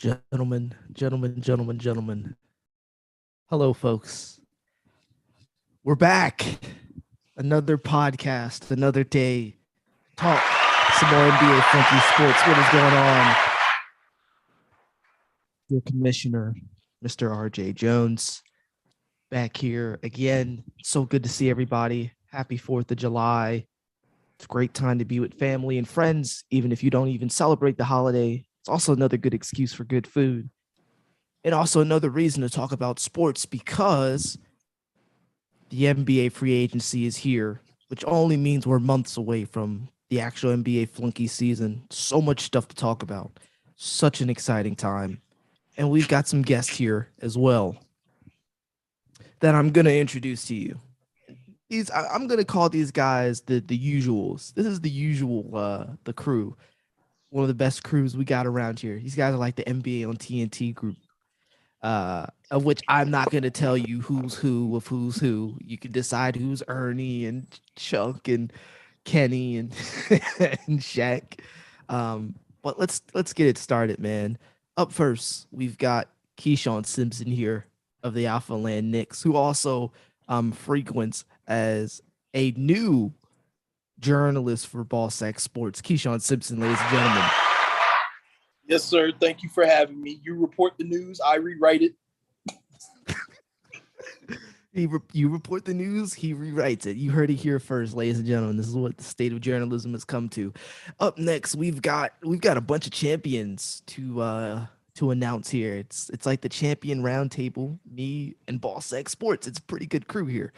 Gentlemen. Hello, folks. We're back. Another podcast, another day. Talk some more NBA Flunky sports. What is going on? Your commissioner, Mr. RJ Jones, back here again. So good to see everybody. Happy 4th of July. It's a great time to be with family and friends, even if you don't even celebrate the holiday. It's also another good excuse for good food. And also another reason to talk about sports because the NBA free agency is here, which only means we're months away from the actual NBA flunky season. So much stuff to talk about. Such an exciting time. And we've got some guests here as well that I'm going to introduce to you. I'm going to call these guys the usuals. This is the usual, the crew. One of the best crews we got around here. These guys are like the NBA on TNT group. Of which I'm not going to tell you who's who of who's who. You can decide who's Ernie and Chuck and Kenny and and Shaq. But let's get it started, man. Up first, we've got Keyshawn Simpson here of the Alpha Land Knicks, who also frequents as a new journalist for Ball Sack Sports. Keyshawn Simpson, ladies and gentlemen. Yes, sir. Thank you for having me. You report the news, I rewrite it. You report the news, he rewrites it. You heard it here first, ladies and gentlemen. This is what the state of journalism has come to. Up next, we've got a bunch of champions to announce here. It's like the champion roundtable, me and Ball Sack Sports. It's a pretty good crew here.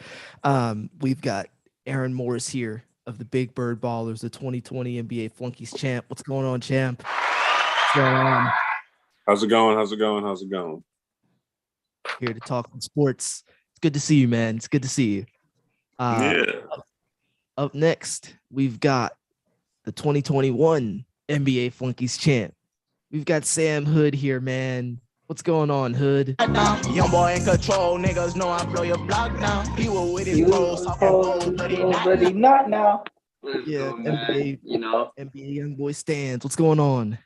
We've got Aaron Morris here of the Big Bird Ballers, the 2020 NBA Flunkies champ. What's going on, champ? How's it going? Here to talk sports. It's good to see you, man. It's good to see you. Up next, we've got the 2021 NBA Flunkies champ. We've got Sam Hood here, man. What's going on, Hood? Young boy in control, niggas know I blow your block now. He was with his bros, but he not now. Yeah, NBA, NBA young boy stands. What's going on?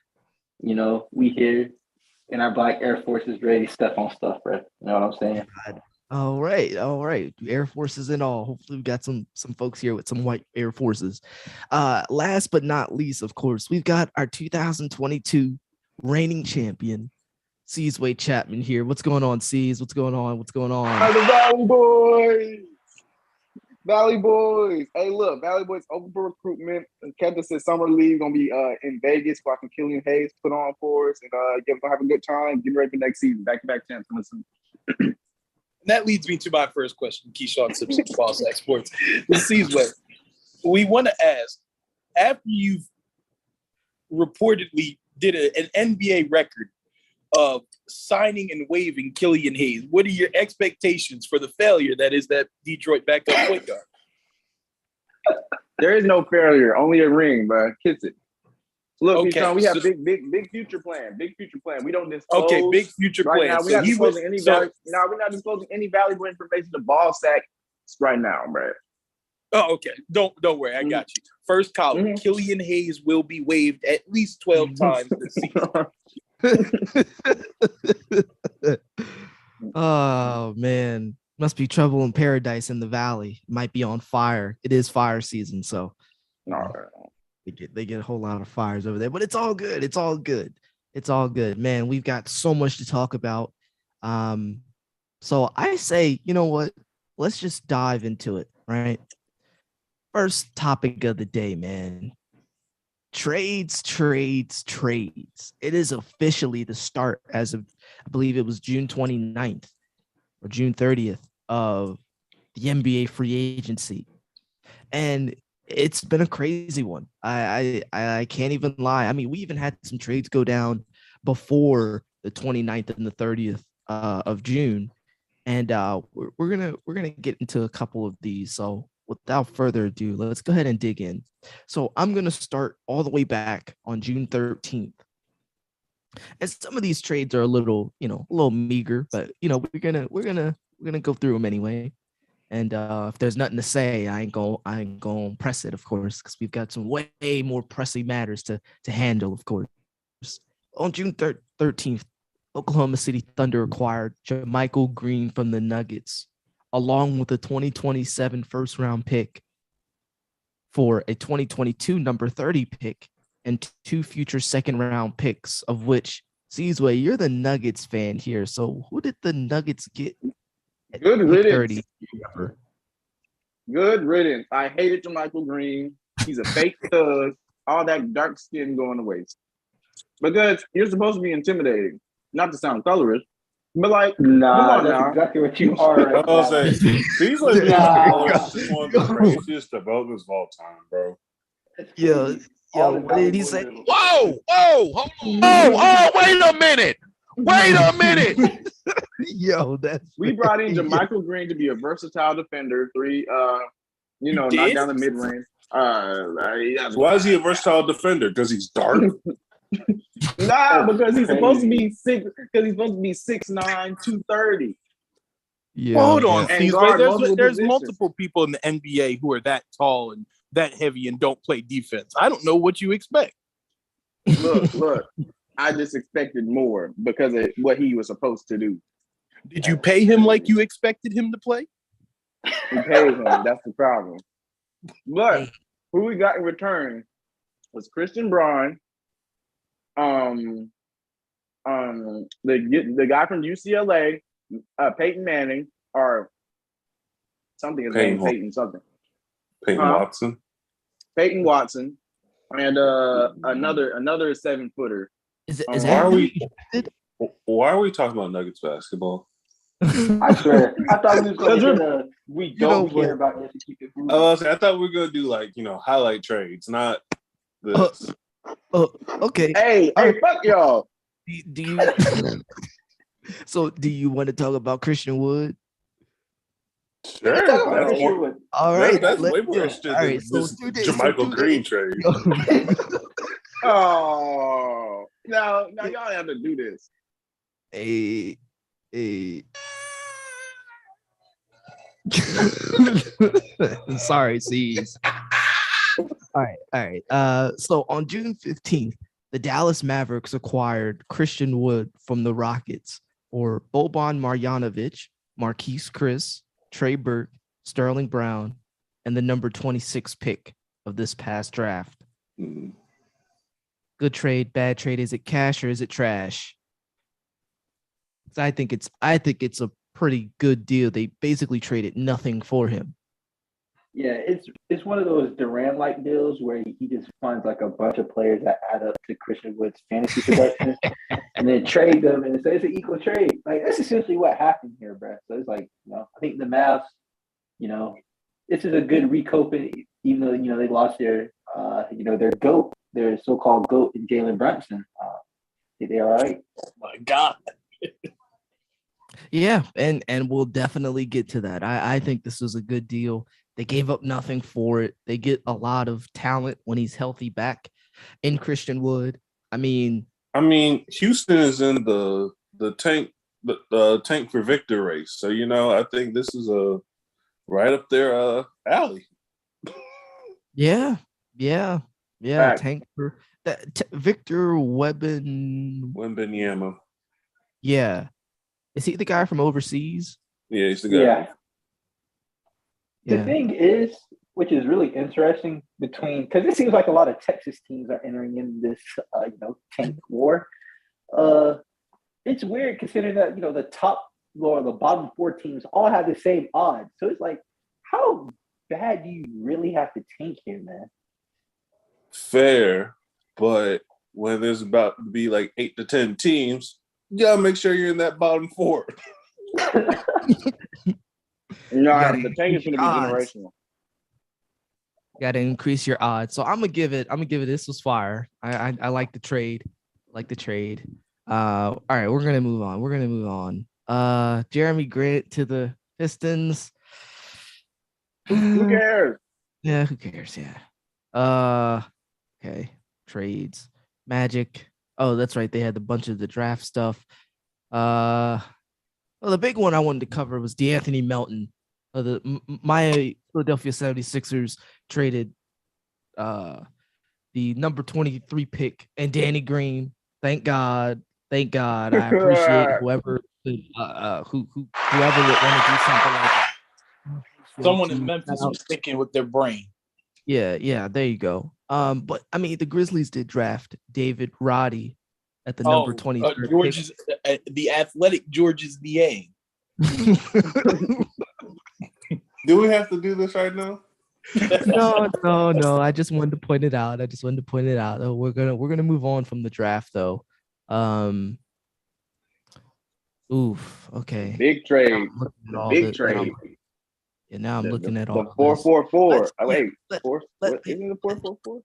We here in our black Air Forces ready to step on stuff, bro. You know what I'm saying? All right. Air Forces and all. Hopefully we got some folks here with some white Air Forces. Last but not least, of course, we've got our 2022 reigning champion, Seasway Chapman here. What's going on, Seas? What's going on? The Valley Boys. Hey, look, Valley Boys open for recruitment. Kevin said summer league gonna be in Vegas, watching Killian Hayes put on for us, and we're gonna have a good time. Getting ready for next season. Back-to-back champs. Listen. And that leads me to my first question, Keyshawn Simpson, Ball Sack Sports. Seasway, we want to ask, after you've reportedly did an NBA record of signing and waiving Killian Hayes, what are your expectations for the failure that is that Detroit backup point guard? There is no failure, only a ring, bro. Kiss it. Look, okay, we have big future plan. Big future plan. We don't disclose. Okay, big future right plan. Now, we're not disclosing any valuable information to Ball Sack right now, bro. Oh, okay. Don't worry. I got you. First column, Killian Hayes will be waived at least 12 times this season. Oh, man. Must be trouble in paradise in the valley. Might be on fire. It is fire season, so they get a whole lot of fires over there. But it's all good. It's all good. Man, we've got so much to talk about. So I say, you know what? Let's just dive into it, right? First topic of the day, man. Trades. It is officially the start as of, I believe it was June 29th or June 30th of the NBA free agency. And it's been a crazy one. I can't even lie. I mean, we even had some trades go down before the 29th and the 30th of June. And we're gonna get into a couple of these. So without further ado, let's go ahead and dig in. So I'm going to start all the way back on June 13th. And some of these trades are a little meager, but we're going to go through them anyway. And if there's nothing to say, I ain't going to press it, of course, because we've got some way more pressing matters to handle, of course. On June 13th, Oklahoma City Thunder acquired JaMychal Green from the Nuggets, along with a 2027 first round pick for a 2022 number 30 pick and 2 future second round picks, of which, Seasway, you're the Nuggets fan here. So who did the Nuggets get at Good pick riddance. 30? Remember? Good riddance. I hated Michael Green. He's a fake thug. All that dark skin going to waste. Because you're supposed to be intimidating. Not to sound colorist, but like, come on that's now. exactly what you are right I was now. saying, these like just one of the craziest developments of all time, bro. Yo, what did he say? Whoa, hold on. Oh, wait a minute. Yo, that's We brought in JaMychal Green to be a versatile defender, knock did? down the mid range. Why is he a versatile defender? Because he's dark. Nah, because he's supposed to be 6'9", 230. Yeah. Well, hold on, And Steve. guard There's multiple positions. multiple people in the NBA who are that tall and that heavy and don't play defense. I don't know what you expect. Look, I just expected more because of what he was supposed to do. Did you pay him like you expected him to play? We paid him. That's the problem. But who we got in return was Christian Braun, the guy from UCLA, Peyton Manning, or something. His name Peyton something. Peyton Watson. Peyton Watson, and another 7-footer. Why are we talking about Nuggets basketball? I swear. I thought we was going to we don't care about this to keep it moving. I thought we were going to do highlight trades, not this. Okay. Hey, fuck y'all. Do you So do you want to talk about Christian Wood? Sure. That's more, all right. That's way more interesting than this JaMychal Green trade. Oh, now y'all have to do this. Sorry, C's. All right. So on June 15th, the Dallas Mavericks acquired Christian Wood from the Rockets for Boban Marjanovic, Marquise Chris, Trey Burke, Sterling Brown, and the number 26 pick of this past draft. Good trade, bad trade. Is it cash or is it trash? I think it's a pretty good deal. They basically traded nothing for him. Yeah, it's one of those Durant-like deals where he just finds like a bunch of players that add up to Christian Wood's fantasy production and then trade them, and so it's an equal trade. Like, that's essentially what happened here, bro. So it's like, I think the Mavs, this is a good recoping, even though, they lost their GOAT, their so-called GOAT in Jalen Brunson. Think they all right? Oh my God. Yeah, and we'll definitely get to that. I think this was a good deal. They gave up nothing for it. They get a lot of talent when he's healthy back in Christian Wood. I mean, Houston is in the tank for victor race. So, I think this is a right up their alley. Yeah. Back. Tank for that. Victor Wembanyama. Yeah. Is he the guy from overseas? Yeah, he's the guy. Yeah. Yeah. The thing is, which is really interesting because it seems like a lot of Texas teams are entering in this, tank war. It's weird considering that, the top or the bottom 4 teams all have the same odds. So it's like, how bad do you really have to tank here, man? Fair, but when there's about to be like 8 to 10 teams, you gotta make sure you're in that bottom 4. The tank is going to be generational. Got to increase your odds. So I'm gonna give it. This was fire. I like the trade. All right, we're gonna move on. Jeremy Grant to the Pistons. Who cares? Yeah, who cares? Yeah. Okay. Trades. Magic. Oh, that's right. They had a bunch of the draft stuff. Well, the big one I wanted to cover was DeAnthony Melton. My Philadelphia 76ers traded the number 23 pick and Danny Green. Thank God Thank God. I appreciate whoever whoever would want to do something like that. Someone in Memphis was thinking with their brain. Yeah, there you go. But I mean, the Grizzlies did draft David Roddy at the number 23rd George's the athletic George's Niang. Do we have to do this right now? No. I just wanted to point it out. Oh, we're gonna move on from the draft though. Okay. Big trade. Big trade. Yeah, now I'm looking at all the 4-4-4. Oh, wait, let- isn't it 4-4-4?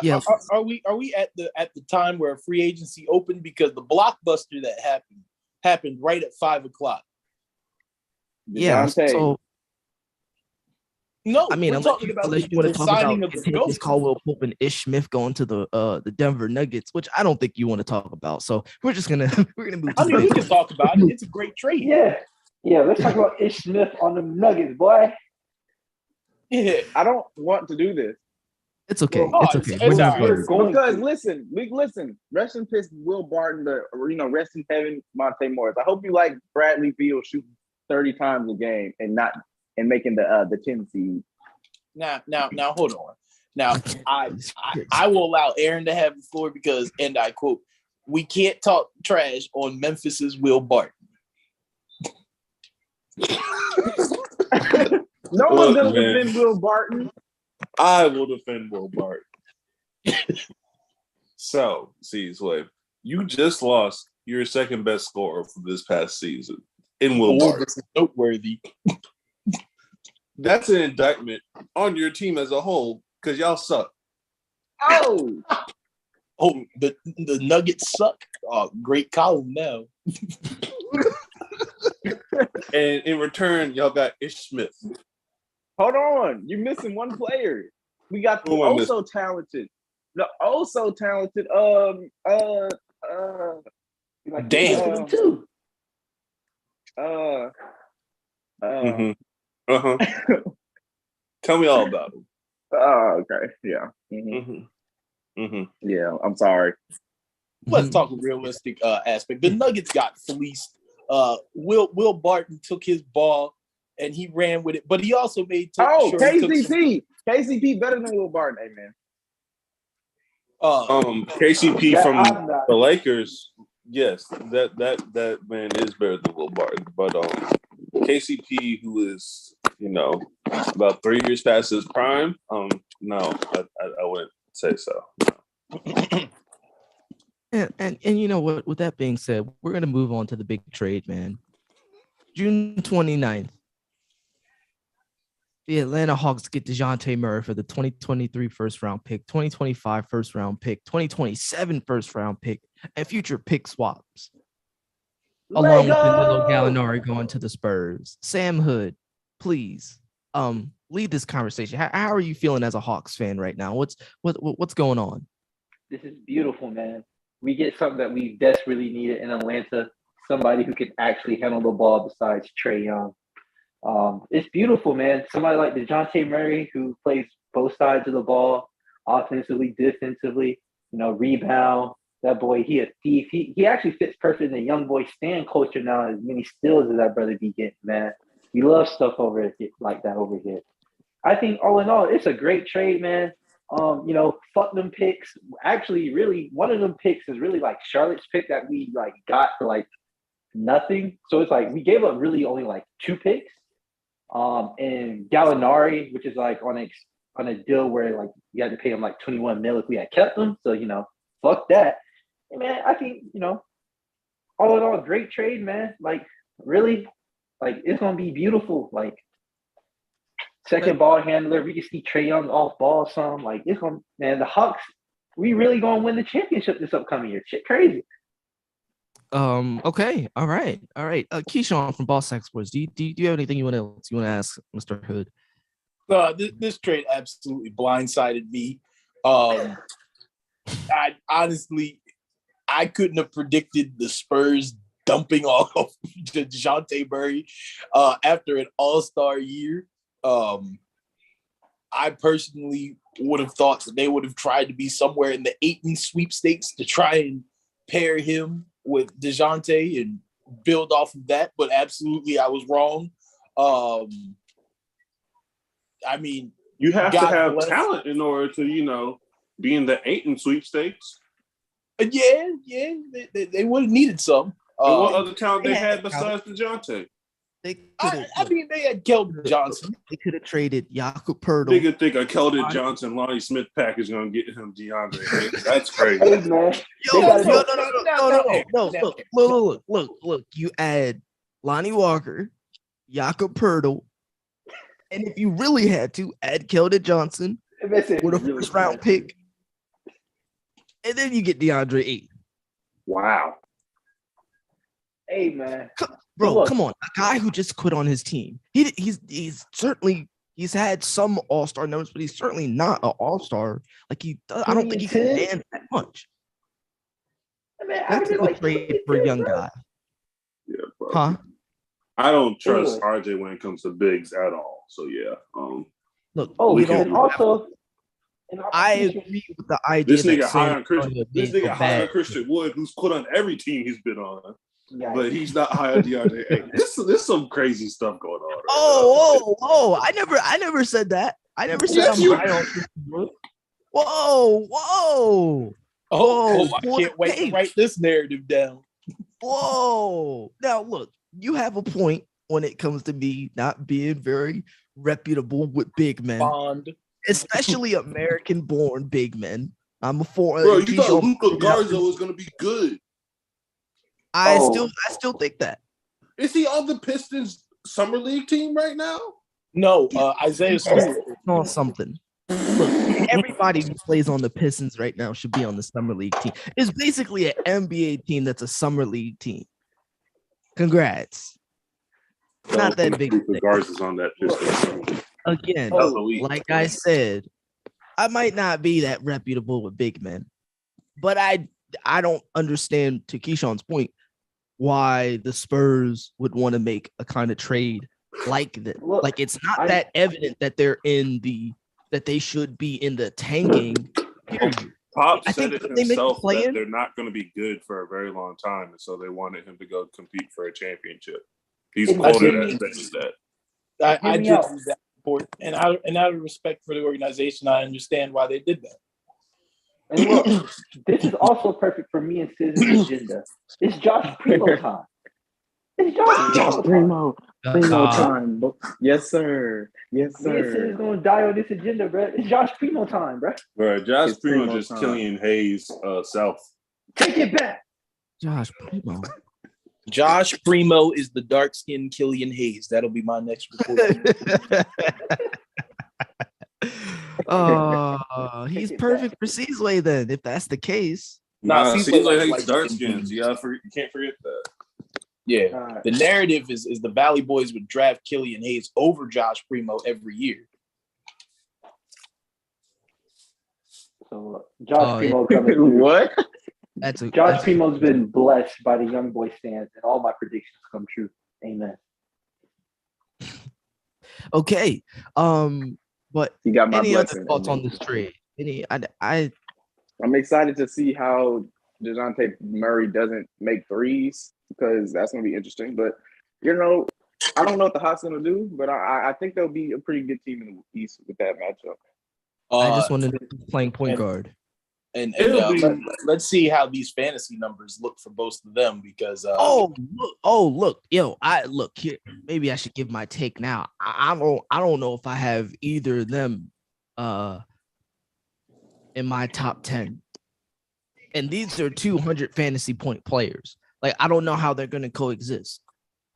Yeah. Are we at the time where free agency opened, because the blockbuster that happened right at 5:00? Yeah. DeJounte. So No, I mean, we're talking about unless the you want to talk signing about of the GOAT. Caldwell Pope and Ish Smith going to the Denver Nuggets, which I don't think you want to talk about. So we're gonna move. I mean, we can talk about it. It's a great trade. Yeah. Let's talk about Ish Smith on the Nuggets, boy. Yeah. I don't want to do this. It's okay. Oh, It's okay. it's We're not all right. going. Because listen. Rest in peace, Will Barton. Rest in heaven, Monte Morris. I hope you like Bradley Beal shooting 30 times a game and making the 10 seed. Now, hold on. Now, I will allow Aaron to have the floor because, and I quote, "We can't talk trash on Memphis's Will Barton." No one's gonna defend Will Barton. I will defend Will Barton. So, Wave, you just lost your second best scorer from this past season in Will Barton. This is noteworthy. That's an indictment on your team as a whole because y'all suck. Oh, the Nuggets suck. Oh, great column now. And in return, y'all got Ish Smith. hold on. You're missing one player. We got the also talented. Damn. Too. Tell me all about him. Oh, okay. Yeah. Yeah, I'm sorry. Let's talk a realistic aspect. The Nuggets got fleeced. Will Barton took his ball and he ran with it, but he also made KCP. KCP better than Will Barton, hey man. KCP from the Lakers, yes, that man is better than Will Barton. But KCP, who is about 3 years past his prime, no, I wouldn't say so. And you know what? With that being said, we're gonna move on to the big trade, man. June 29th. The Atlanta Hawks get DeJounte Murray for the 2023 first round pick, 2025 first round pick, 2027 first round pick, and future pick swaps. Along with Danilo Gallinari going to the Spurs. Sam Hood, please lead this conversation. How are you feeling as a Hawks fan right now? What's going on? This is beautiful, man. We get something that we desperately needed in Atlanta, somebody who can actually handle the ball besides Trae Young. It's beautiful, man. Somebody like DeJounte Murray who plays both sides of the ball, offensively, defensively, rebound. That boy, he a thief. He actually fits perfect in the young boy stand culture now. As many steals as that brother be getting, man. We love stuff over like that over here. I think all in all, it's a great trade, man. Fuck them picks. Actually, really, one of them picks is really like Charlotte's pick that we got for nothing. So it's we gave up really only 2 picks. And Gallinari, which is on a deal where you had to pay him $21 million if we had kept him. So fuck that. And man, I think all in all, great trade, man. Really, it's gonna be beautiful. Second ball handler, we can see Trae Young off ball some. It's gonna, man, the Hawks, we really gonna win the championship this upcoming year. Shit crazy. Okay. All right. Keyshawn from Boss Exports. Do you have anything you want to ask Mr. Hood? This trade absolutely blindsided me. I couldn't have predicted the Spurs dumping off DeJounte Murray after an all-star year. I personally would have thought that they would have tried to be somewhere in the 8 sweepstakes to try and pair him with DeJounte and build off of that, but absolutely I was wrong. I mean, You have to God have bless. talent in order to, be in the 8 in sweepstakes. Yeah, they would have needed some. And what other talent they had had besides DeJounte? They I mean, they had Keldon Johnson. They could have traded Jakob Pertl. Nigga think a Keldon Johnson, Lonnie Smith package gonna get him DeAndre. That's crazy. Hey, man. Yo, gotta no. Look. You add Lonnie Walker, Jakob Pertl, and if you really had to, add Keldon Johnson with a first round pick, and then you get DeAndre Ayton. Wow. Hey, man. Bro, come on. A guy who just quit on his team. He's certainly had some all-star numbers, but he's certainly not an all-star. Like I don't think he can demand that much. That's a good trade for a young guy. Yeah, bro. Huh? I don't trust RJ when it comes to bigs at all. So yeah. Look, I agree with the idea. This nigga high on Christian. This nigga high on Christian Wood, who's quit on every team he's been on. But he's not high on DeAndre Ayton. There's some crazy stuff going on. Oh! I never said that. I never said I'm high on Christian Wood. Whoa! I can't wait to write this narrative down. Whoa! Now look, you have a point when it comes to me not being very reputable with big men, especially American-born big men. I'm a foreign. Bro, you thought Luka Garza was gonna be good. I still think that. Is he on the Pistons summer league team right now? No, Isaiah Stewart on something. Look, everybody who plays on the Pistons right now should be on the summer league team. It's basically an NBA team that's a summer league team. Congrats. Not that big. Luka Garza's on that Pistons. Again, like I said, I might not be that reputable with big men, but I don't understand, to Keyshawn's point, why the Spurs would want to make a kind of trade like this. Like, it's not that evident that that they should be in the tanking. Pop said it himself that they're not going to be good for a very long time, and so they wanted him to go compete for a championship. He's quoted as that. I did read that report, and out of respect for the organization, I understand why they did that. And look, this is also perfect for me and Citizen's agenda. It's Josh Primo time. It's Josh Primo time. Yes, sir. Yes, sir. Me and Citizen's gonna die on this agenda, bro. It's Josh Primo time, bro. Bro, Josh Primo just Killian Hayes South. Take it back. Josh Primo. Josh Primo is the dark-skinned Killian Hayes. That'll be my next report. He's perfect for Ceasley then, if that's the case. Ceasley hates dark skins. You can't forget that. Yeah. The narrative is the Valley Boys would draft Killian Hayes over Josh Primo every year. So Josh Primo coming. What? Josh Primo's been blessed by the young boy stands, and all my predictions come true. Amen. Okay. But you got my any blessing. Other thoughts on this trade? I'm excited to see how DeJounte Murray doesn't make threes, because that's going to be interesting. But, I don't know what the Hawks going to do, but I think they'll be a pretty good team in the East with that matchup. I just wanted to be playing point guard. And let's see how these fantasy numbers look for both of them, because look, here. Maybe I should give my take now. I don't know if I have either of them in my top 10. And these are 200 fantasy point players. Like, I don't know how they're going to coexist.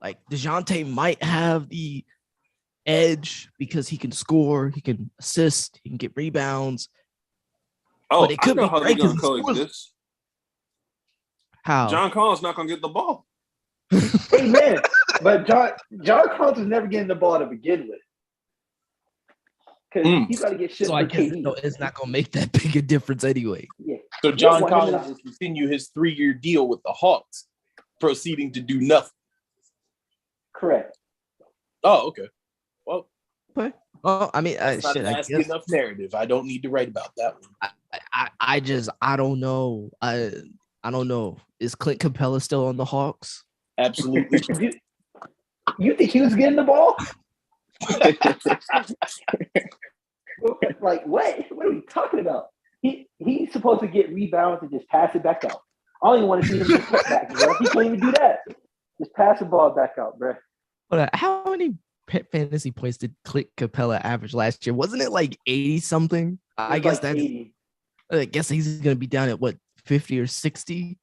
Like, DeJounte might have the edge because he can score, he can assist, he can get rebounds. Oh, but it could I know be how they're going to coexist. How? John Collins not going to get the ball. Amen. But John Collins was never getting the ball to begin with. Because he's got to get shit. So I guess it's not going to make that big a difference anyway. Yeah. So John Collins will continue his 3-year deal with the Hawks, proceeding to do nothing. Correct. Oh, okay. Well, I mean, that's not nasty enough narrative. I don't need to write about that one. I don't know. I don't know. Is Clint Capella still on the Hawks? Absolutely. You think he was getting the ball? Like what? What are we talking about? He's supposed to get rebounds and just pass it back out. I don't even want to see him get cutbacks, bro. He can't even do that. Just pass the ball back out, bro. But how many fantasy points did Clint Capella average last year? Wasn't it like 80 something? I guess like that's 80. I guess he's gonna be down at what 50 or 60.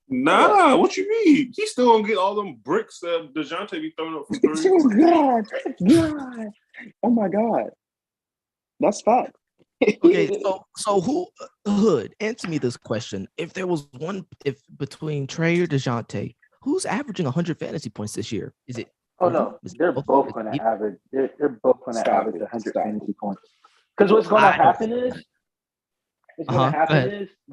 Nah, what you mean? He's still gonna get all them bricks that DeJounte be throwing up from three. Oh God. Oh my God. That's fact. Okay, so who Hood? Answer me this question: if there was one, if between Trey or DeJounte, who's averaging 100 fantasy points this year? Is it? Oh no, they're both going to average. They're both going to average 100 fantasy points. Because what's going to happen is,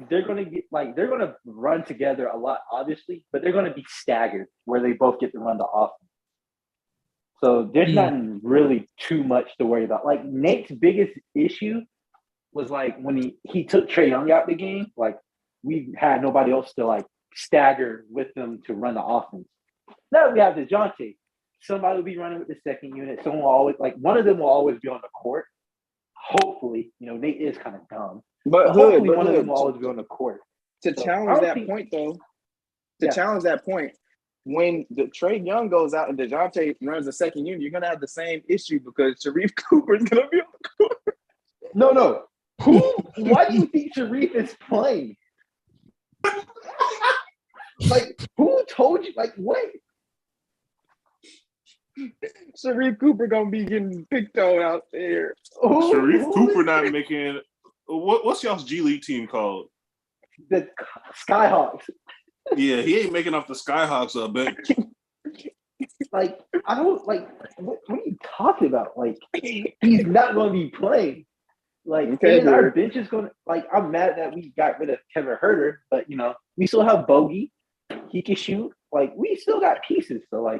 they're going to get they're going to run together a lot, obviously, but they're going to be staggered where they both get to run the offense. So there's not really too much to worry about. Like Nate's biggest issue was like when he took Trae Young out the game. Like we had nobody else to like stagger with them to run the offense. Now we have DeJounte. Somebody will be running with the second unit. Someone will always one of them will always be on the court. Hopefully, Nate is kind of dumb. But hopefully one of them will always be on the court. To challenge that point, though, challenge that point, when the Trae Young goes out and DeJounte runs the second unit, you're gonna have the same issue because Sharif Cooper is gonna be on the court. No. Why do you think Sharif is playing? Who told you? What? Sharif Cooper gonna be getting picked on out there. Sharif Cooper not making. What's y'all's G League team called? The Skyhawks. Yeah, he ain't making off the Skyhawks bench. I don't what are you talking about? He's not going to be playing. And our bench is going to I'm mad that we got rid of Kevin Herter, but we still have Bogey. He can shoot. We still got pieces. So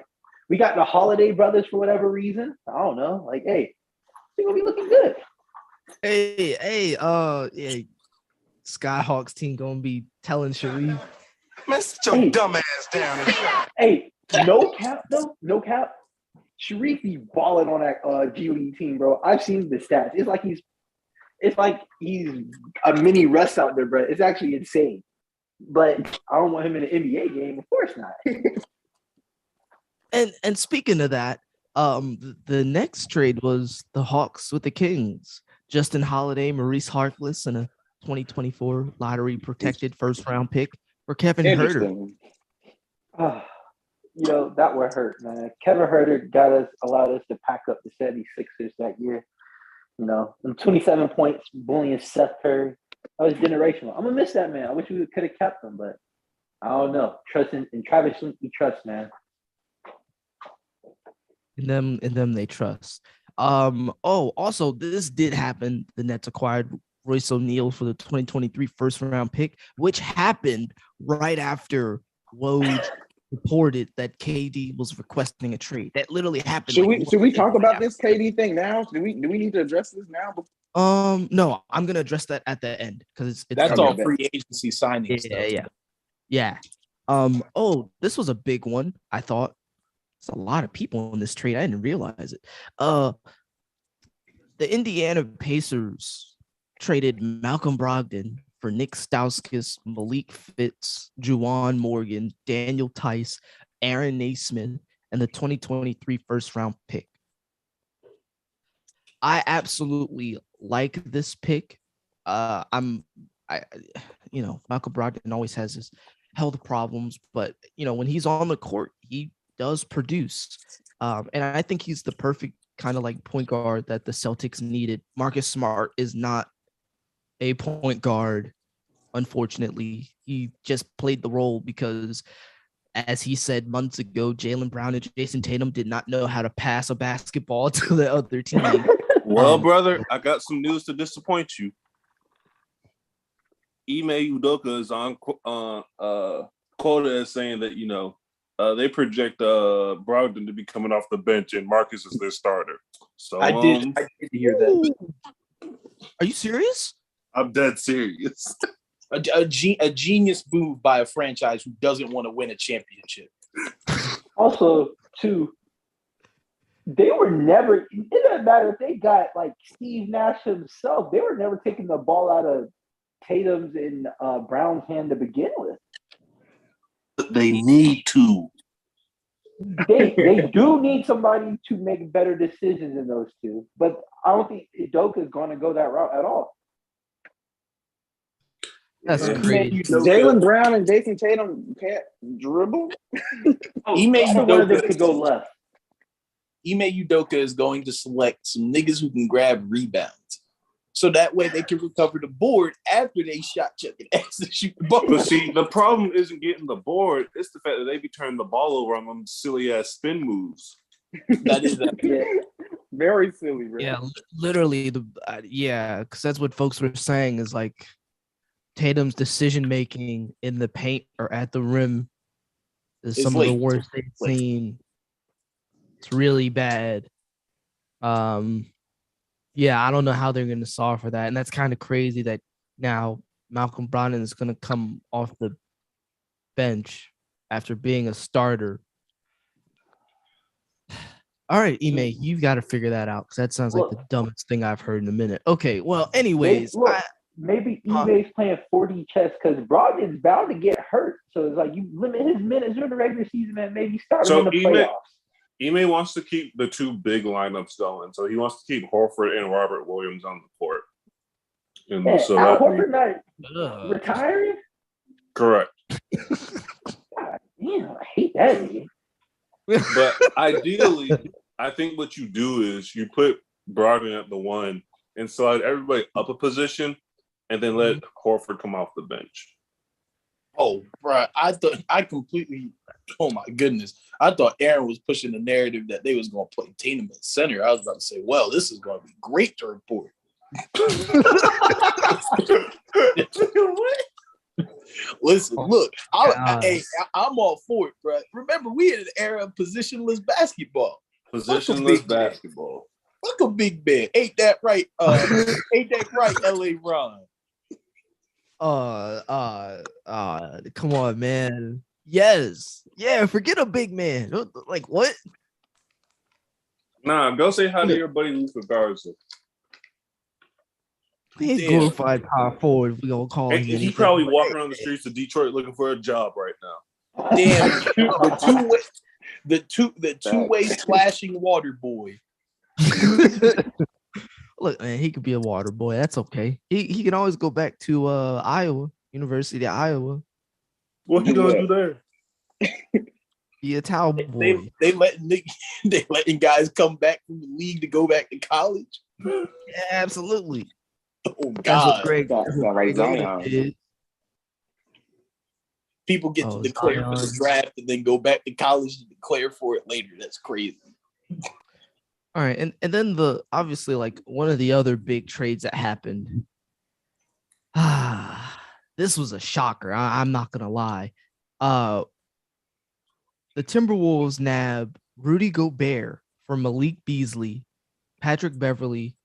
we got the Holiday brothers for whatever reason. I don't know. Hey, they're gonna be looking good. Hey, Skyhawks team gonna be telling Sharif, man, sit your dumb ass down. Hey, no cap though, no cap. Sharif be balling on that G League team, bro. I've seen the stats. It's like he's a mini Russ out there, bro. It's actually insane. But I don't want him in an NBA game. Of course not. And speaking of that, the next trade was the Hawks with the Kings. Justin Holiday, Maurice Harkless, and a 2024 lottery protected first round pick for Kevin Herter. That would hurt, man. Kevin Herter allowed us to pack up the 76ers that year. And 27 points, bullying Seth Curry. That was generational. I'm gonna miss that man. I wish we could have kept him, but I don't know. Trust in Travis Flint, we trust, man. In them they trust. Also this did happen. The Nets acquired Royce O'Neal for the 2023 first round pick, which happened right after Woj reported that KD was requesting a trade. That literally happened. Should we talk about this KD thing now? Do we need to address this now? No, I'm gonna address that at the end because that's all free agency signing. Yeah. This was a big one. I thought it's a lot of people in this trade. I didn't realize it. The Indiana Pacers traded Malcolm Brogdon for Nick Stauskas, Malik Fitz, Juwan Morgan, Daniel Tice, Aaron Naismith, and the 2023 first round pick. I absolutely like this pick. Malcolm Brogdon always has his health problems, but when he's on the court, he does produce. And I think he's the perfect kind of point guard that the Celtics needed. Marcus Smart is not a point guard. Unfortunately, he just played the role because, as he said months ago, Jaylen Brown and Jason Tatum did not know how to pass a basketball to the other team. Well, brother, I got some news to disappoint you. Ime Udoka is on quoted as saying that they project Brogdon to be coming off the bench and Marcus is their starter. So I did hear that. Are you serious? I'm dead serious. A genius move by a franchise who doesn't want to win a championship. Also, too, they were never. It doesn't matter if they got like Steve Nash himself. They were never taking the ball out of Tatum's and Brown's hand to begin with. They need to. They do need somebody to make better decisions than those two, but I don't think Udoka is going to go that route at all. That's crazy. Jaylen Brown and Jason Tatum can't dribble. Ime Udoka could go left. Ime Udoka is going to select some niggas who can grab rebounds. So that way they can recover the board after they shot chucking ass and shoot the ball. But see, the problem isn't getting the board. It's the fact that they be turning the ball over on them silly ass spin moves. That is that. Yeah. Very silly, bro. Yeah, literally because that's what folks were saying is like Tatum's decision making in the paint or at the rim is some of the worst they've seen. It's really bad. Yeah, I don't know how they're going to solve for that. And that's kind of crazy that now Malcolm Brogdon is going to come off the bench after being a starter. All right, Ime, you've got to figure that out because that sounds like the dumbest thing I've heard in a minute. Okay, well, anyways. Maybe Ime's playing 40 chess because Brogdon's bound to get hurt. So it's like you limit his minutes during the regular season and maybe start him in the playoffs. Ime wants to keep the two big lineups going, so he wants to keep Horford and Robert Williams on the court. And so Horford not retiring? Correct. God damn, I hate that nigga. But ideally, I think what you do is you put Brogdon at the one and slide everybody up a position, and then let Horford come off the bench. Oh, bro, oh my goodness. I thought Aaron was pushing the narrative that they was going to play Tatum at center. I was about to say, well, this is going to be great to report. Listen, look, I'm all for it, bro. Remember, we in an era of positionless basketball. Positionless basketball. Fuck a big man. Ain't that right? Ain't that right, LA Ron? Come on, man. Yes. Yeah, forget a big man. Like what? Nah, go say hi to your buddy Luka Garza. He's glorified power forward. We gonna call him. He's probably walking around the streets of Detroit looking for a job right now. Damn, the two-way splashing water boy. Look, man, he could be a water boy. That's okay. He can always go back to Iowa, University of Iowa. What he gonna do there? Be a towel boy. They letting guys come back from the league to go back to college. Yeah, absolutely. Oh God! People get to declare for the draft and then go back to college to declare for it later. That's crazy. All right, and then obviously like one of the other big trades that happened. This was a shocker. I'm not gonna lie. The Timberwolves nab Rudy Gobert for Malik Beasley, Patrick Beverly,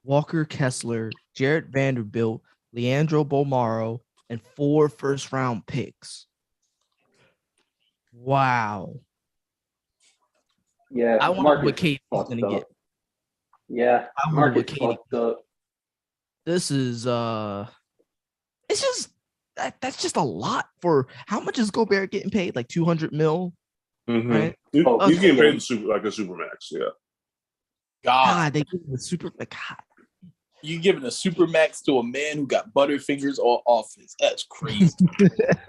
Walker Kessler, Jarrett Vanderbilt, Leandro Bolmaro, and 4 first-round picks. Wow. Yeah, I wonder what KD's going to get. Yeah, I wonder what KD. This is it's just that's just a lot for how much is Gobert getting paid? Like $200 million, right? He's getting paid like a supermax. Yeah. God, they give him a super. God. You giving a supermax to a man who got butterfingers all offense? That's crazy.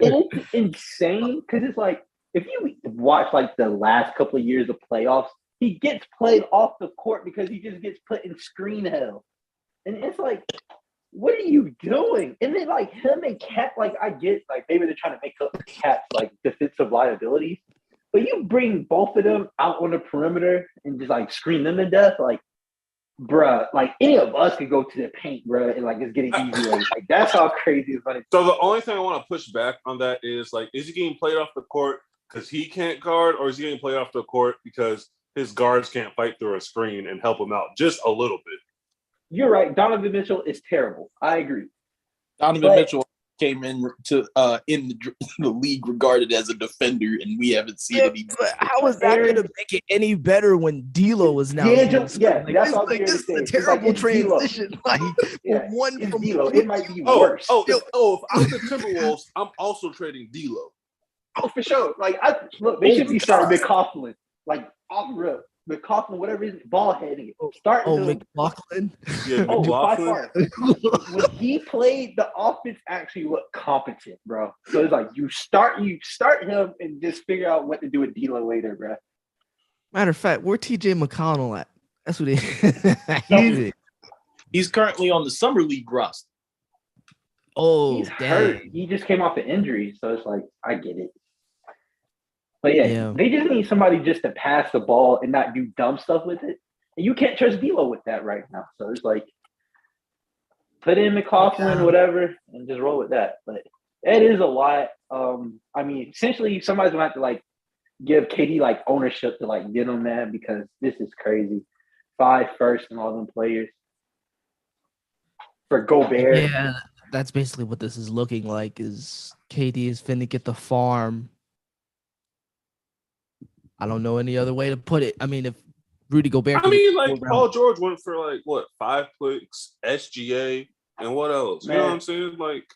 It's insane because it's like if you watch like the last couple of years of playoffs, he gets played off the court because he just gets put in screen hell, and it's like, what are you doing? And then like him and Cat, like I get like maybe they're trying to make up Cat's like defensive liabilities, but you bring both of them out on the perimeter and just like screen them to death, like. Bruh, like any of us could go to the paint, bruh, and like just get an easy way. Like that's how crazy it's funny. So the only thing I want to push back on that is like, is he getting played off the court because he can't guard, or is he getting played off the court because his guards can't fight through a screen and help him out just a little bit? You're right. Donovan Mitchell is terrible. I agree. Donovan Mitchell came in to in the league regarded as a defender, and we haven't seen any. But how is that going to make it any better when D'Lo is now? D'Angelo, here? yeah, Like, that's this, what I'm like, here this to is a say. It's like, terrible it's D'Lo. transition. Like, Yeah, one it's from D'Lo. It might be Oh, worse. if I'm the Timberwolves, I'm also trading D'Lo. Oh, for sure. Like, look, they should be starting McCaughlin, like off rip, McCaughlin, whatever it is, ball heading. Starting to McLaughlin. Yeah, by McLaughlin. far. When he played, the offense actually looked competent, bro. So it's like you start him and just figure out what to do with D'Lo later, bro. Matter of fact, where TJ McConnell at? That's what he. He's currently on the summer league roster. Oh, He's dang. hurt. He just came off an injury, so it's like I get it. But yeah, they just need somebody just to pass the ball and not do dumb stuff with it. And you can't trust D'Lo with that right now. So it's like put in McLaughlin, whatever, and just roll with that. But it is a lot. I mean, essentially, somebody's gonna have to like give KD like ownership to like get him that because this is crazy. 5 first and all them players for Gobert. Yeah, that's basically what this is looking like. Is KD is finna get the farm. I don't know any other way to put it. I mean, if Rudy Gobert, Paul George went for like what 5 clicks, SGA, and what else? Man, you know what I'm saying? Like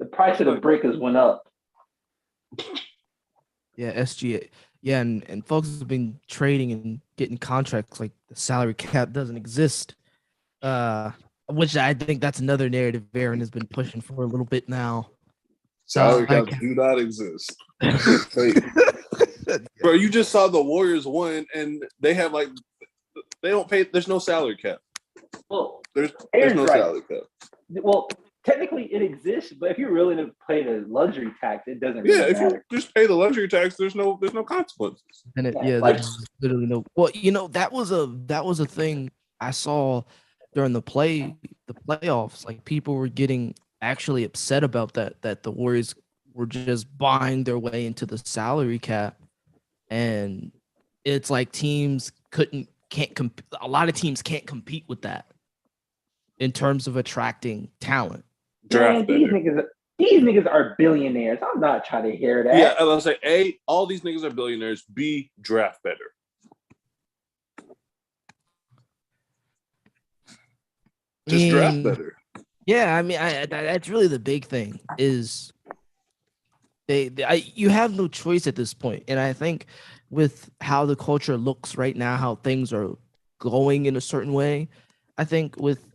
the price of the breakers went up. Yeah, SGA. Yeah, and folks have been trading and getting contracts like the salary cap doesn't exist. Which I think that's another narrative Aaron has been pushing for a little bit now. Salary caps do not exist. Bro, you just saw the Warriors win, and they have like they don't pay. There's no salary cap. Well, there's no right. salary cap. Well, technically it exists, but if you're willing to pay the luxury tax, it doesn't. Yeah, really if matter. you just pay the luxury tax, there's no consequences. And there's literally no. Well, that was a thing I saw during the playoffs. Like people were getting actually upset about that the Warriors were just buying their way into the salary cap. And it's like teams can't compete. A lot of teams can't compete with that in terms of attracting talent. Man, these niggas are billionaires. I'm not trying to hear that. Yeah, I'll say A, all these niggas are billionaires. B, draft better. Just draft better. Yeah, I mean, that's really the big thing is you have no choice at this point. And I think with how the culture looks right now, how things are going in a certain way, I think with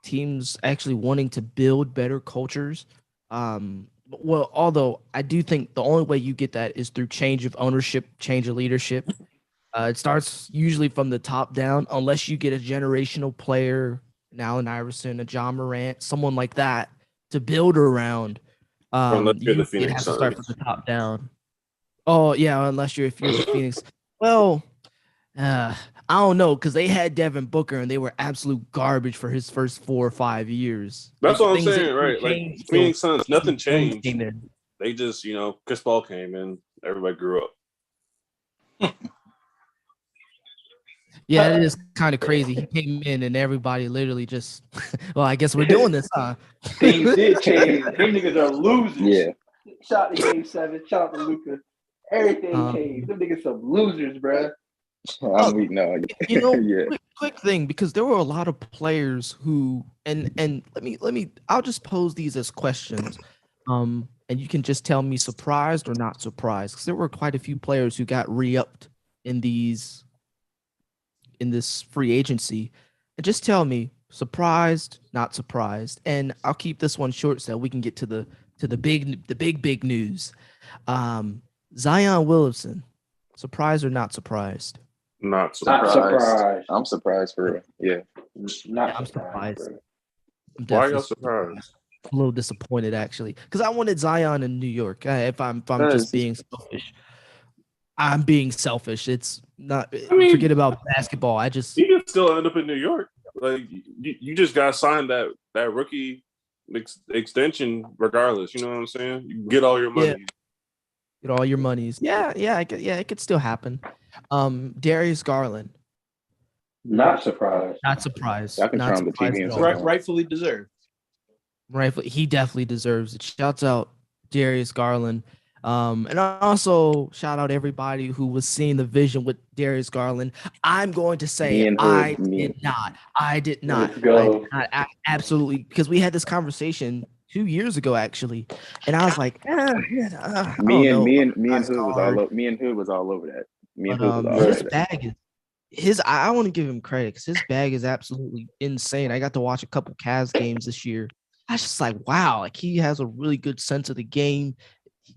teams actually wanting to build better cultures, although I do think the only way you get that is through change of ownership, change of leadership. It starts usually from the top down, unless you get a generational player, an Allen Iverson, a John Morant, someone like that to build around. It has to start from the top down. Oh yeah, if you're the Phoenix. Well, I don't know because they had Devin Booker and they were absolute garbage for his first 4 or 5 years. That's what I'm saying, right? Like Phoenix Suns, nothing changed. They just, Chris Paul came in, everybody grew up. Yeah, it is kind of crazy. He came in and everybody literally just, well, I guess we're doing this, huh? Things did change. Them niggas are losers. Yeah. Shout out to Game 7. Shout out to Luka. Everything changed. Them niggas some losers, bro. I'm weak now. Yeah. Quick thing, because there were a lot of players who, and I'll just pose these as questions, and you can just tell me surprised or not surprised, because there were quite a few players who got re-upped in this free agency, and just tell me surprised, not surprised, and I'll keep this one short so we can get to the big news. Zion Williamson, surprised or not surprised? Not surprised. I'm surprised for real. Yeah. I'm surprised. Why are you surprised? I'm a little disappointed actually, because I wanted Zion in New York. If I'm just being selfish, I'm being selfish. It's not. Forget about basketball. You can still end up in New York. Like you just got signed that rookie extension, regardless. You know what I'm saying? You get all your money. Yeah. Get all your monies. Yeah, it could still happen. Darius Garland. Not surprised. Not surprised. I can Not try the TV surprised and at all. Rightfully deserved. Rightfully, he definitely deserves it. Shouts out Darius Garland. And also shout out everybody who was seeing the vision with Darius Garland. I'm going to say Me and I Hood, me. did not. I did not. Let's I go. did not. Absolutely, because we had this conversation 2 years ago, actually, and I was like, I don't know. Me and That's Hood was hard. me and Hood was all over that. Me and But Hood was all his over that. bag is his. I want to give him credit because his bag is absolutely insane. I got to watch a couple Cavs games this year. I was just like, wow, like he has a really good sense of the game.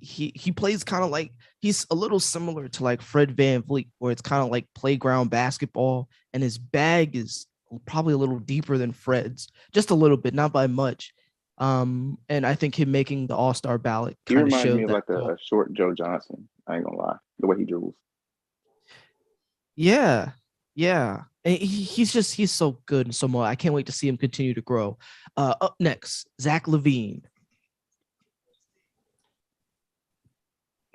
He plays kind of like he's a little similar to like Fred Van Vliet, where it's kind of like playground basketball, and his bag is probably a little deeper than Fred's, just a little bit, not by much. And I think him making the All-Star ballot He kind of reminds me showed of that. like a short Joe Johnson. I ain't gonna lie, the way he dribbles. Yeah, yeah. And he's so good and so much. I can't wait to see him continue to grow. Up next, Zach LaVine.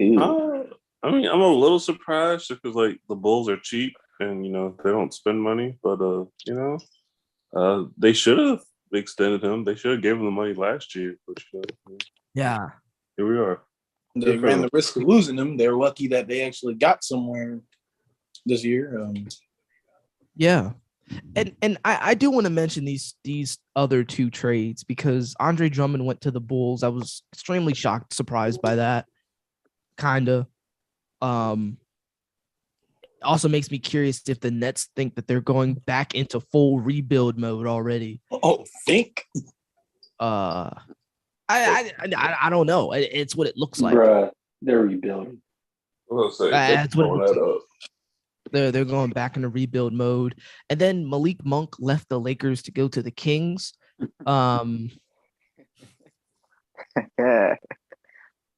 I mean, I'm a little surprised because like the Bulls are cheap and they don't spend money, but they should have extended him. They should have given him the money last year, but Yeah. here we are. They ran the risk of losing him. They're lucky that they actually got somewhere this year. Yeah. And I do want to mention these other two trades because Andre Drummond went to the Bulls. I was extremely shocked, surprised by that. Kinda. Also makes me curious if the Nets think that they're going back into full rebuild mode already. Oh, think? I don't know. It's what it looks like. Bruh, they're rebuilding. That's what it looks like. They're going back into rebuild mode. And then Malik Monk left the Lakers to go to the Kings. Yeah.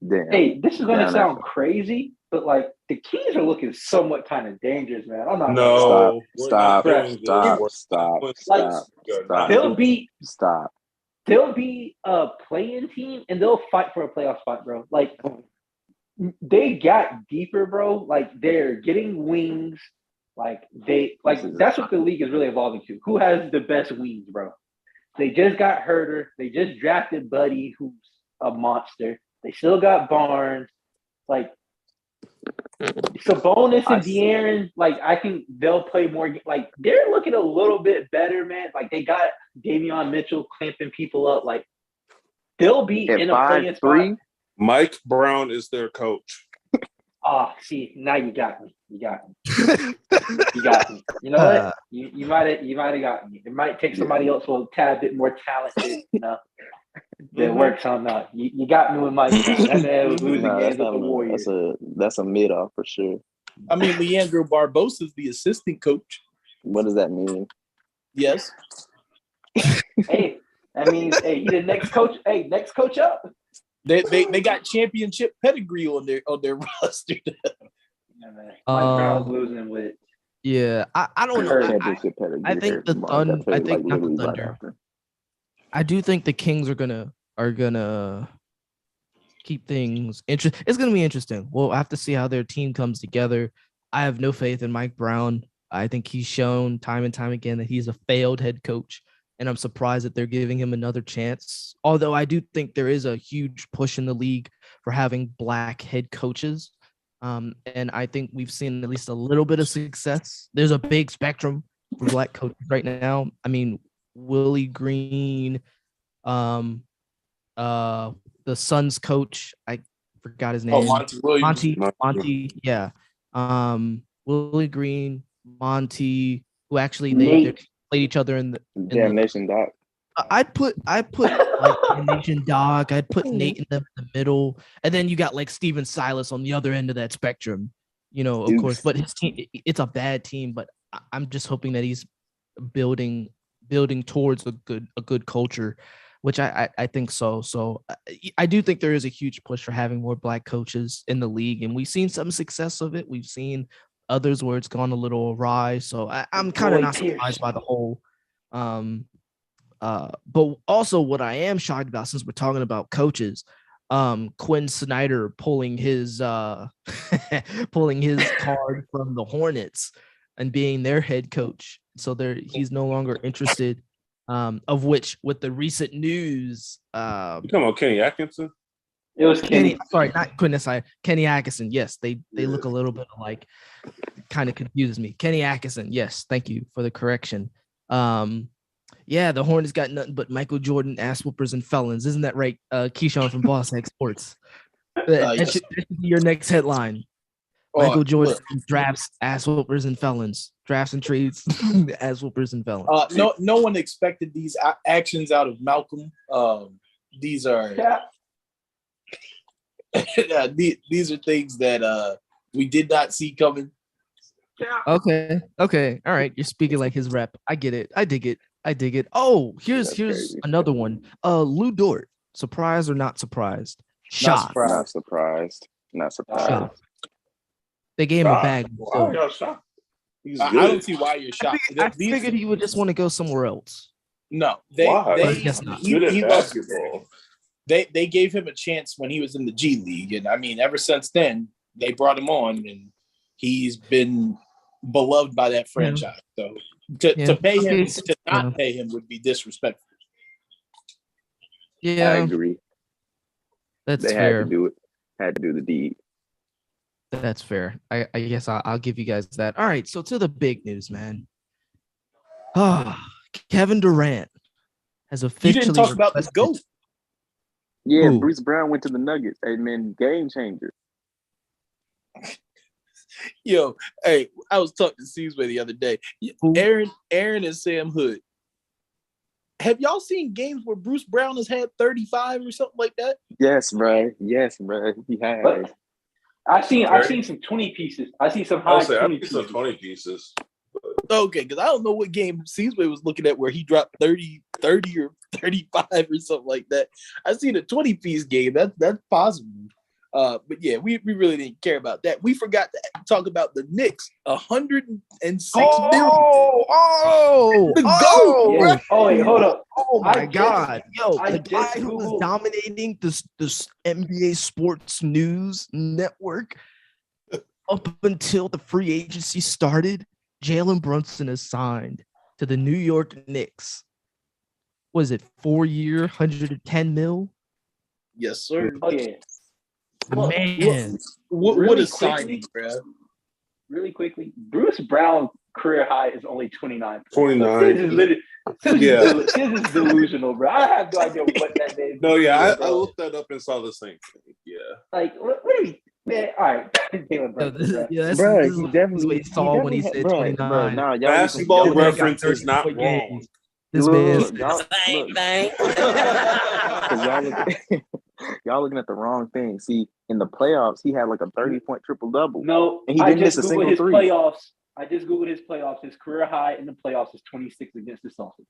Damn. Hey, this is gonna sound crazy, but like the Kings are looking somewhat kind of dangerous, man. I'm not. Stop. They'll be a play-in team, and they'll fight for a playoff spot, bro. Like they got deeper, bro. Like they're getting wings. That's what the league is really evolving to. Who has the best wings, bro? They just got Herter. They just drafted Buddy, who's a monster. They still got Barnes. Like Sabonis and De'Aaron, like I think they'll play more. Like they're looking a little bit better, man. Like they got Davion Mitchell clamping people up. Like they'll be in a play-in spot. Mike Brown is their coach. Oh, see, now you got me. You got me. You know what? You might have got me. It might take somebody else with a tad bit more talented, that works on that. You got me with Mike Brown. That man was losing games with the Warriors. That's a mid-off for sure. I mean, Leandro Barbosa is the assistant coach. What does that mean? Yes. Hey, that means he's the next coach. Hey, next coach up. They got championship pedigree on their roster. Yeah, man. Mike Brown's losing with. Yeah, I don't know. I think the Thunder. I think not the Thunder. I do think the Kings are gonna keep things interesting. It's gonna be interesting. We'll have to see how their team comes together. I have no faith in Mike Brown. I think he's shown time and time again that he's a failed head coach, and I'm surprised that they're giving him another chance. Although I do think there is a huge push in the league for having black head coaches, and I think we've seen at least a little bit of success. There's a big spectrum for black coaches right now. I mean, Willie Green, the Suns coach, I forgot his name. Oh, Monty Williams. Monty, yeah. Willie Green, Monty, who actually they played each other in the Damnation Doc. I'd put like Damnation Doc. I'd put Nate in the middle, and then you got like Steven Silas on the other end of that spectrum. Of course, but his team, it's a bad team. But I'm just hoping that he's building towards a good culture, which I think so. So I do think there is a huge push for having more black coaches in the league, and we've seen some success of it. We've seen others where it's gone a little awry. So I'm kind of not surprised by the whole. But also what I am shocked about, since we're talking about coaches, Quinn Snyder pulling his card from the Hornets and being their head coach. So he's no longer interested Of which, with the recent news, You talking about Kenny Atkinson? It was Kenny. Sorry, not Quinn. Sorry, Kenny Atkinson. Yes, they look a little bit alike. Kind of confuses me. Kenny Atkinson. Yes, thank you for the correction. Yeah, the Hornets got nothing but Michael Jordan ass whoopers and felons. Isn't that right, Keyshawn from Boss X Sports? That should be your next headline. Michael Jordan drafts ass whoopers and felons. Drafts and trades ass whoopers and felons. No one expected these actions out of Malcolm. These are these are things that we did not see coming. Okay. All right. You're speaking like his rep. I get it. I dig it. Oh, here's another one. Lou Dort. Surprised or not surprised? Shocked. Not surprised. Shocked. They gave him a bag. I don't see why you're shocked. I figured he would just want to go somewhere else. No, I guess not. He basketball. They gave him a chance when he was in the G League, and I mean, ever since then, they brought him on, and he's been beloved by that franchise. So to pay him, to not pay him would be disrespectful. Yeah, I agree. That's they fair. Had to do it. Had to do the deed. That's fair. I guess I'll give you guys that. All right, so to the big news, man. Kevin Durant has officially. You didn't talk about the GOAT. Yeah, ooh. Bruce Brown went to the Nuggets. Hey, man, game changer. Yo, hey, I was talking to Seasway the other day. Aaron and Sam Hood. Have y'all seen games where Bruce Brown has had 35 or something like that? Yes, bro. He has. But I've seen some 20 pieces. I see some high 20 pieces. Some 20 pieces. Okay, because I don't know what game Seasway was looking at where he dropped 30 or 35 or something like that. I seen a 20-piece game. That's possible. But yeah, we really didn't care about that. We forgot to talk about the Knicks. 106 million. The GOAT. Oh, wait, hold up. Oh my God. Yo, the guy who was dominating this NBA Sports News Network up until the free agency started, Jalen Brunson is signed to the New York Knicks. Was it 4-year, 110 mil? Yes, sir. Oh, yeah. Man, what a signing, bro. Really quickly, Bruce Brown's career high is only 29. 29. This is delusional, bro. I have no idea what that is. No, yeah, I looked that up and saw the same thing. Yeah. Like, what are we? Man, all right. This is definitely what he saw when he said 29. Nah, basketball reference is not wrong. This y'all looking at the wrong thing. See, in the playoffs, he had like a 30-point triple-double. No, and he didn't miss a single three. I just Googled his playoffs. His career high in the playoffs is 26 against the Celtics.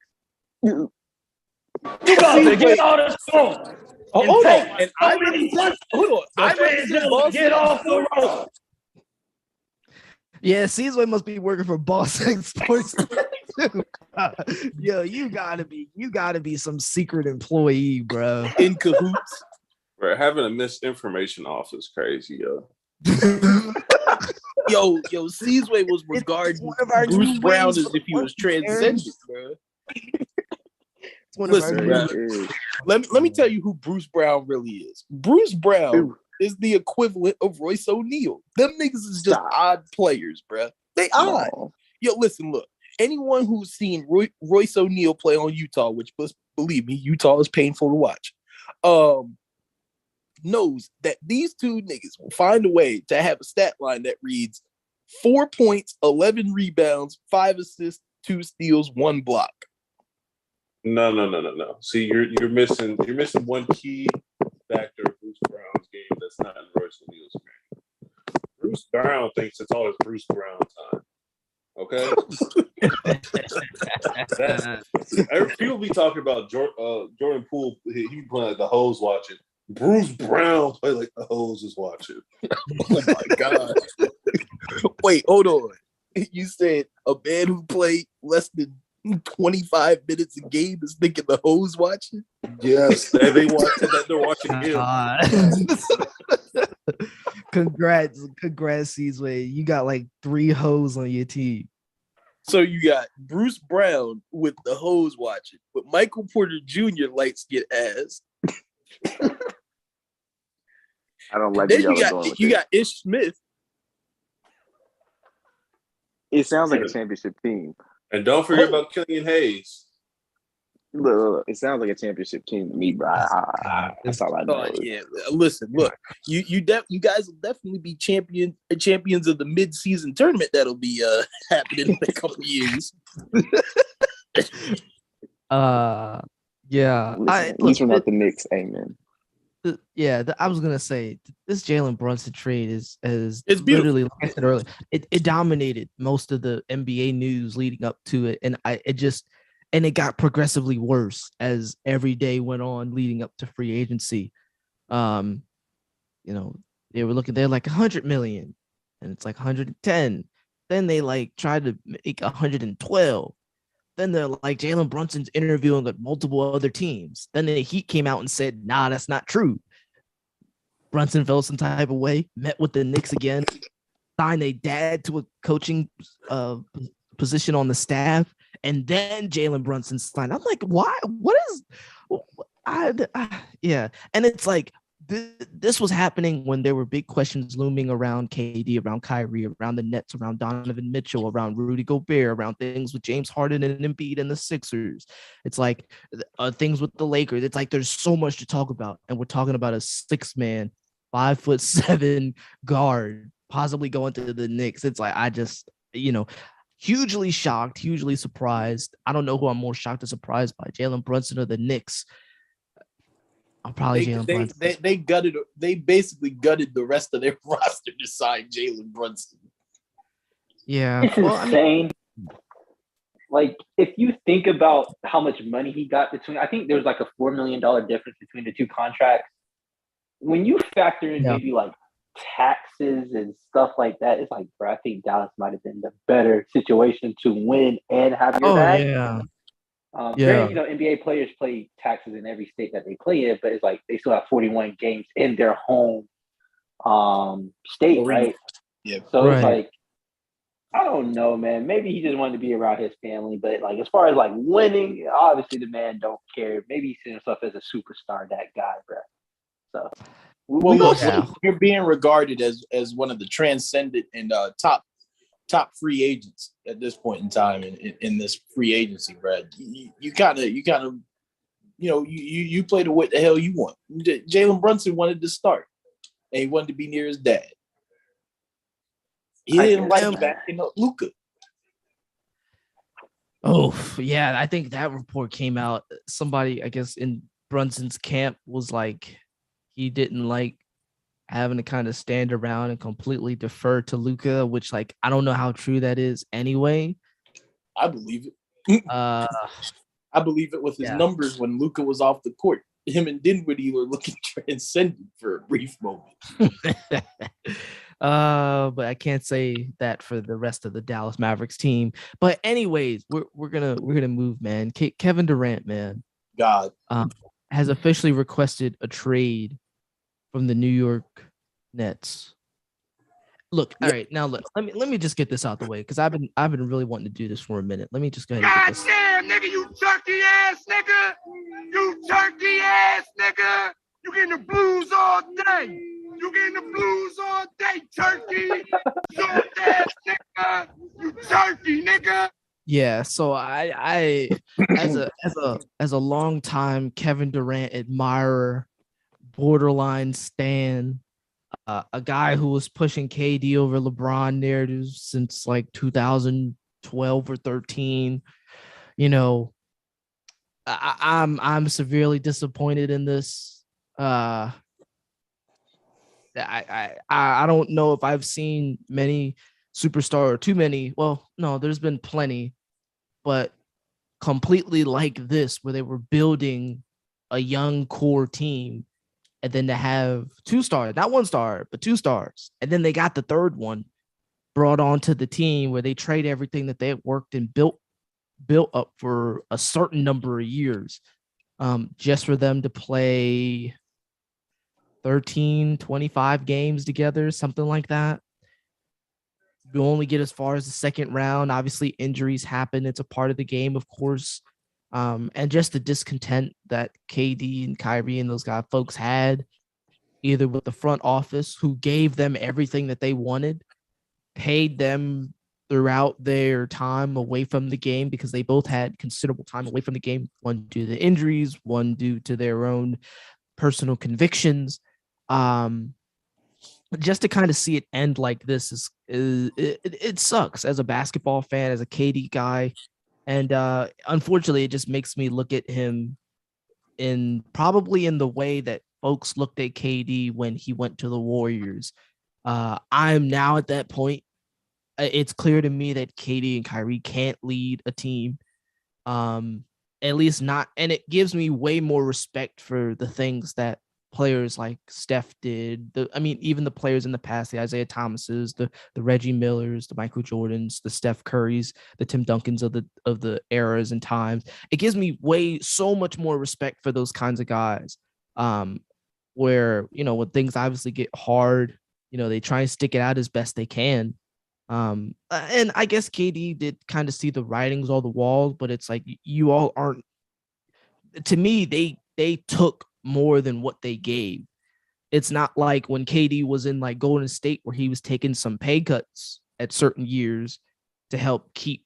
You got to get on the phone. Hold on. And get off the road. Yeah, Caesar must be working for Boss X Sports. Yo, you gotta be some secret employee, bro. In cahoots. Bro, having a misinformation off is crazy, yo. Yo, Seasway was regarding Bruce Brown as if he was transcendent, bro. Listen, bro, let me tell you who Bruce Brown really is. Bruce Brown is the equivalent of Royce O'Neal. Them niggas is just odd players, bro. They odd. Yo, listen, look. Anyone who's seen Royce O'Neal play on Utah, which, believe me, Utah is painful to watch, knows that these two niggas will find a way to have a stat line that reads 4 points, 11 rebounds, 5 assists, 2 steals, 1 block. No. See, you're missing one key factor of Bruce Brown's game that's not in Royce O'Neal's game. Bruce Brown thinks it's always Bruce Brown time. Okay. People be talking about Jordan Poole. He be playing like the hoes watching. Bruce Brown play like the hoes is watching. Oh my God. Wait, hold on. You said a man who played less than 25 minutes a game is thinking the hoes watching? Yes, they watching that. They're watching him. Congrats, Seasway. You got like 3 hoes on your team. So you got Bruce Brown with the hose watching, but Michael Porter Jr. lights get ass. I don't like Then where y'all are going with you this. got Ish Smith. It sounds like a championship team. And don't forget about Killian Hayes. Look, it sounds like a championship team to me, bro. That's all I know. Yeah. Listen, look, you guys will definitely be champions of the mid-season tournament that'll be happening in a couple of years. Yeah. Listen, at least we're not the Knicks. Amen. I was gonna say this Jalen Brunson trade is It's literally, like I said earlier, it dominated most of the NBA news leading up to it, and it got progressively worse as every day went on leading up to free agency. They were looking, they're like 100 million, and it's like 110. Then they like tried to make 112. Then they're like, Jalen Brunson's interviewing with multiple other teams. Then the Heat came out and said, nah, that's not true. Brunson felt some type of way, met with the Knicks again, signed a dad to a coaching position on the staff, and then Jalen Brunson signed. I'm like, why? What is? Yeah, and it's like this was happening when there were big questions looming around KD, around Kyrie, around the Nets, around Donovan Mitchell, around Rudy Gobert, around things with James Harden and Embiid and the Sixers. It's like things with the Lakers. It's like there's so much to talk about, and we're talking about a 6-man, 5'7" guard possibly going to the Knicks. It's like hugely shocked, hugely surprised. I don't know who I'm more shocked or surprised by, Jalen Brunson or the Knicks. I'm probably Jalen Brunson. They basically gutted the rest of their roster to sign Jalen Brunson. Yeah. It's insane. Like, if you think about how much money he got I think there was like a $4 million difference between the two contracts. When you factor in maybe like taxes and stuff like that, it's like, bro, I think Dallas might have been the better situation to win and have your bag. Yeah. Granted, NBA players pay taxes in every state that they play in, but it's like they still have 41 games in their home state, right? Yeah. So it's like, I don't know, man. Maybe he just wanted to be around his family, but like as far as like winning, obviously the man don't care. Maybe he sees himself as a superstar, that guy, bro. So you're being regarded as one of the transcendent and top free agents at this point in time in this free agency, Brad. You kind of you play to what the hell you want. Jalen Brunson wanted to start, and he wanted to be near his dad. He didn't like backing up Luka. Oh yeah, I think that report came out. Somebody, I guess, in Brunson's camp was like he didn't like having to kind of stand around and completely defer to Luka, which like I don't know how true that is anyway. I believe it. I believe it with his numbers when Luka was off the court. Him and Dinwiddie were looking transcendent for a brief moment. But I can't say that for the rest of the Dallas Mavericks team. But anyways, we're gonna move, man. Kevin Durant, man, God, has officially requested a trade from the New York Nets. Look, all right, now let me just get this out the way because I've been really wanting to do this for a minute. Let me just go ahead and get this. God damn, nigga, you turkey ass nigga! You turkey ass nigga! You getting the blues all day! You getting the blues all day, turkey! Short ass nigga! You turkey nigga! Yeah, so I as a long time Kevin Durant admirer, borderline stan, a guy who was pushing KD over LeBron narratives since like 2012 or 13. I'm severely disappointed in this. I don't know if I've seen many superstar or too many. Well, no, there's been plenty, but completely like this, where they were building a young core team, and then to have 2 stars, not 1 star, but 2 stars, and then they got the third one brought onto the team where they trade everything that they had worked and built up for a certain number of years, just for them to play 13, 25 games together, something like that. you only get as far as the second round. Obviously, injuries happen. It's a part of the game, of course. And just the discontent that KD and Kyrie and those guys folks had, either with the front office who gave them everything that they wanted, paid them throughout their time away from the game because they both had considerable time away from the game, one due to injuries, one due to their own personal convictions. Just to kind of see it end like this is it sucks as a basketball fan, as a KD guy. And unfortunately, it just makes me look at him probably in the way that folks looked at KD when he went to the Warriors. I'm now at that point. It's clear to me that KD and Kyrie can't lead a team. At least not, and it gives me way more respect for the things that players like Steph did. Even the players in the past, the Isaiah Thomases, the Reggie Millers, the Michael Jordans, the Steph Currys, the Tim Duncans of the eras and times. It gives me so much more respect for those kinds of guys. Where, when things obviously get hard, they try and stick it out as best they can. And I guess KD did kind of see the writings on the wall, but it's like you all aren't. To me, they took more than what they gave. It's not like when KD was in like Golden State where he was taking some pay cuts at certain years to help keep,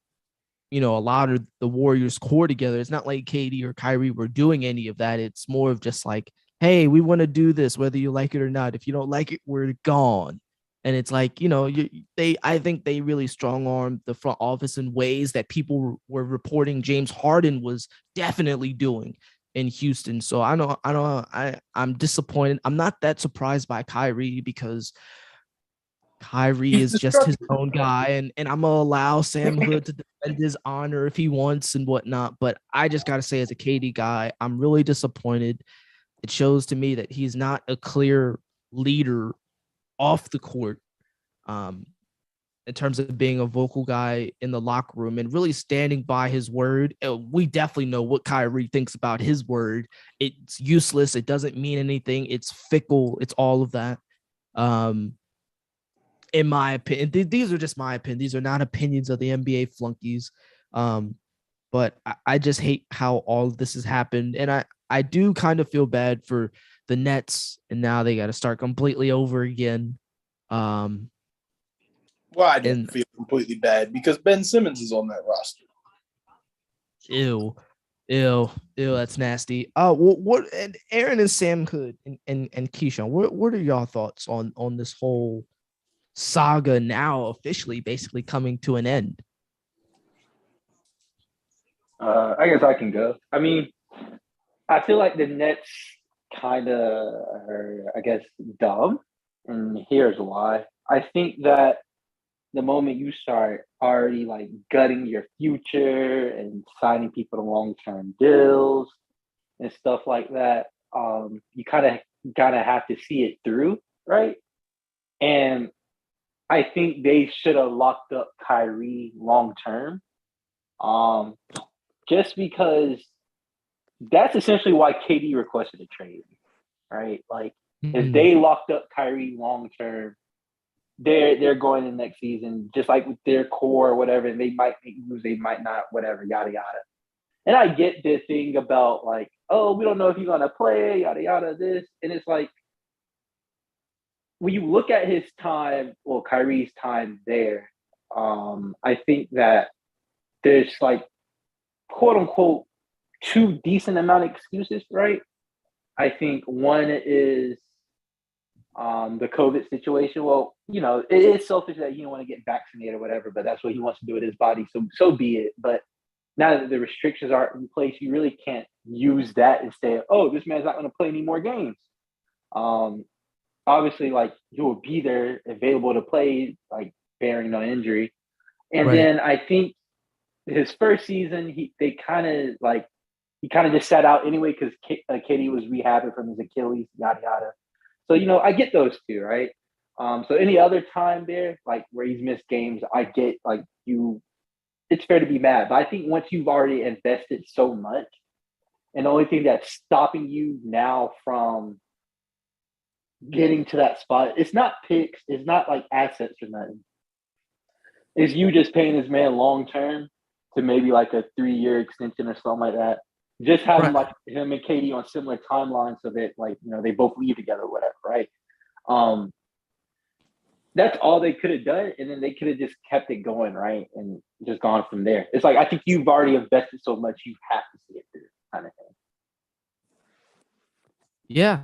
a lot of the Warriors core together. It's not like KD or Kyrie were doing any of that. It's more of just like, hey, we want to do this, whether you like it or not. If you don't like it, we're gone. And it's like, I think they really strong armed the front office in ways that people were reporting James Harden was definitely doing in Houston. So I'm disappointed. I'm not that surprised by Kyrie because Kyrie is just his own guy, and I'm gonna allow Sam Hood to defend his honor if he wants and whatnot. But I just gotta say, as a KD guy, I'm really disappointed. It shows to me that he's not a clear leader off the court, in terms of being a vocal guy in the locker room and really standing by his word. We definitely know what Kyrie thinks about his word. It's useless. It doesn't mean anything. It's fickle. It's all of that. In my opinion, these are just my opinion. These are not opinions of the NBA flunkies. But I just hate how all of this has happened. And I do kind of feel bad for the Nets, and now they got to start completely over again. Well, I don't feel completely bad because Ben Simmons is on that roster. Ew, that's nasty. What and Aaron and Sam Hood and Keyshawn, what are y'all thoughts on this whole saga now officially basically coming to an end? I guess I can go. I mean, I feel like the Nets kind of are, I guess, dumb. And here's why. I think that the moment you start already like gutting your future and signing people to long-term deals and stuff like that, you kind of gotta have to see it through, right? And I think they should have locked up Kyrie long-term. Just because that's essentially why KD requested a trade, right? Like, if they locked up Kyrie long term, they're going in next season just like with their core or whatever. And they might make moves, they might not, whatever, yada yada. And I get the thing about like, oh, we don't know if he's gonna play, yada yada. This, and it's like when you look at his time, well, Kyrie's time there, I think that there's like quote unquote two decent amount of excuses, right? I think one is the COVID situation. Well, it is selfish that you don't want to get vaccinated or whatever, but that's what he wants to do with his body. So be it. But now that the restrictions are in place, you really can't use that and say, oh, this man's not going to play any more games. Obviously, like, he will be there available to play, like, bearing no injury. And then I think his first season, he kind of just sat out anyway because KD was rehabbing from his Achilles, yada yada. So I get those two, right? So any other time there, like where he's missed games, I get like it's fair to be mad. But I think once you've already invested so much, and the only thing that's stopping you now from getting to that spot, it's not picks, it's not like assets or nothing. is you just paying this man long term to maybe like a 3-year extension or something like that. Just have him like him and Katie on similar timelines so that like they both leave together or whatever, right? That's all they could have done, and then they could have just kept it going, right, and just gone from there. It's like I think you've already invested so much, you have to see it through, kind of thing. Yeah,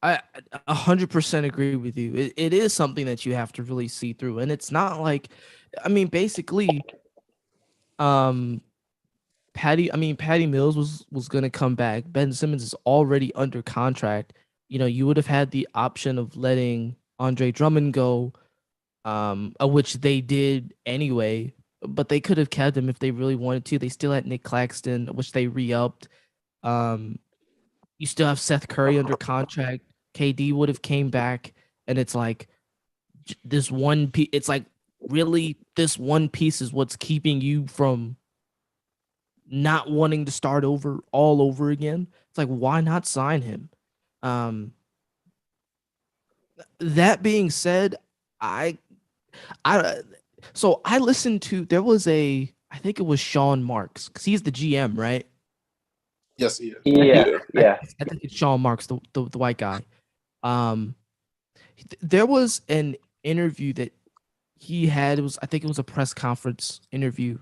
I 100% agree with you. It is something that you have to really see through, and it's not like, I mean, basically, Patty Mills was gonna come back. Ben Simmons is already under contract. You would have had the option of letting Andre Drummond go, which they did anyway, but they could have kept him if they really wanted to. They still had Nick Claxton, which they re-upped. You still have Seth Curry under contract. KD would have came back, and it's like this one piece. It's like really this one piece is what's keeping you from not wanting to start over all over again. It's like, why not sign him? That being said, I so I listened to, there was I think it was Sean Marks, because he's the GM, right? Yes, he is. Yeah. I think it's Sean Marks, the white guy. There was an interview that he had. I think it was a press conference interview.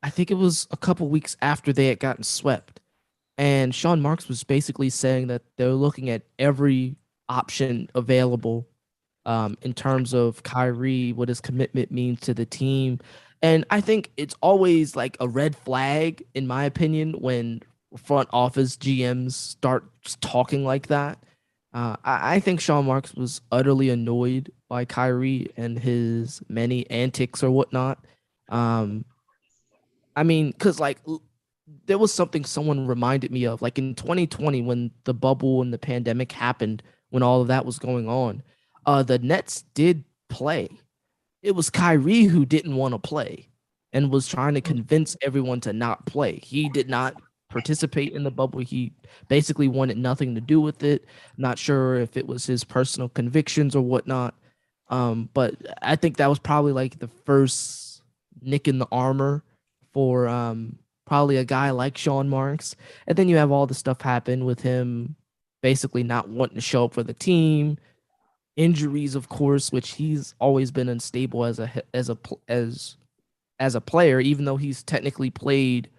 I think it was a couple weeks after they had gotten swept. And Sean Marks was basically saying that they're looking at every option available in terms of Kyrie, what his commitment means to the team. And I think it's always like a red flag, in my opinion, when front office GMs start talking like that. I think Sean Marks was utterly annoyed by Kyrie and his many antics or whatnot. I mean, because like there was something someone reminded me of, like in 2020 when the bubble and the pandemic happened, when all of that was going on. The Nets did play. It was Kyrie who didn't want to play and was trying to convince everyone to not play. He did not participate in the bubble. He basically wanted nothing to do with it. Not sure if it was his personal convictions or whatnot. But I think that was probably like the first nick in the armor for probably a guy like Sean Marks. And then you have all the stuff happen with him basically not wanting to show up for the team. Injuries, of course, which he's always been unstable as a player, even though he's technically played. I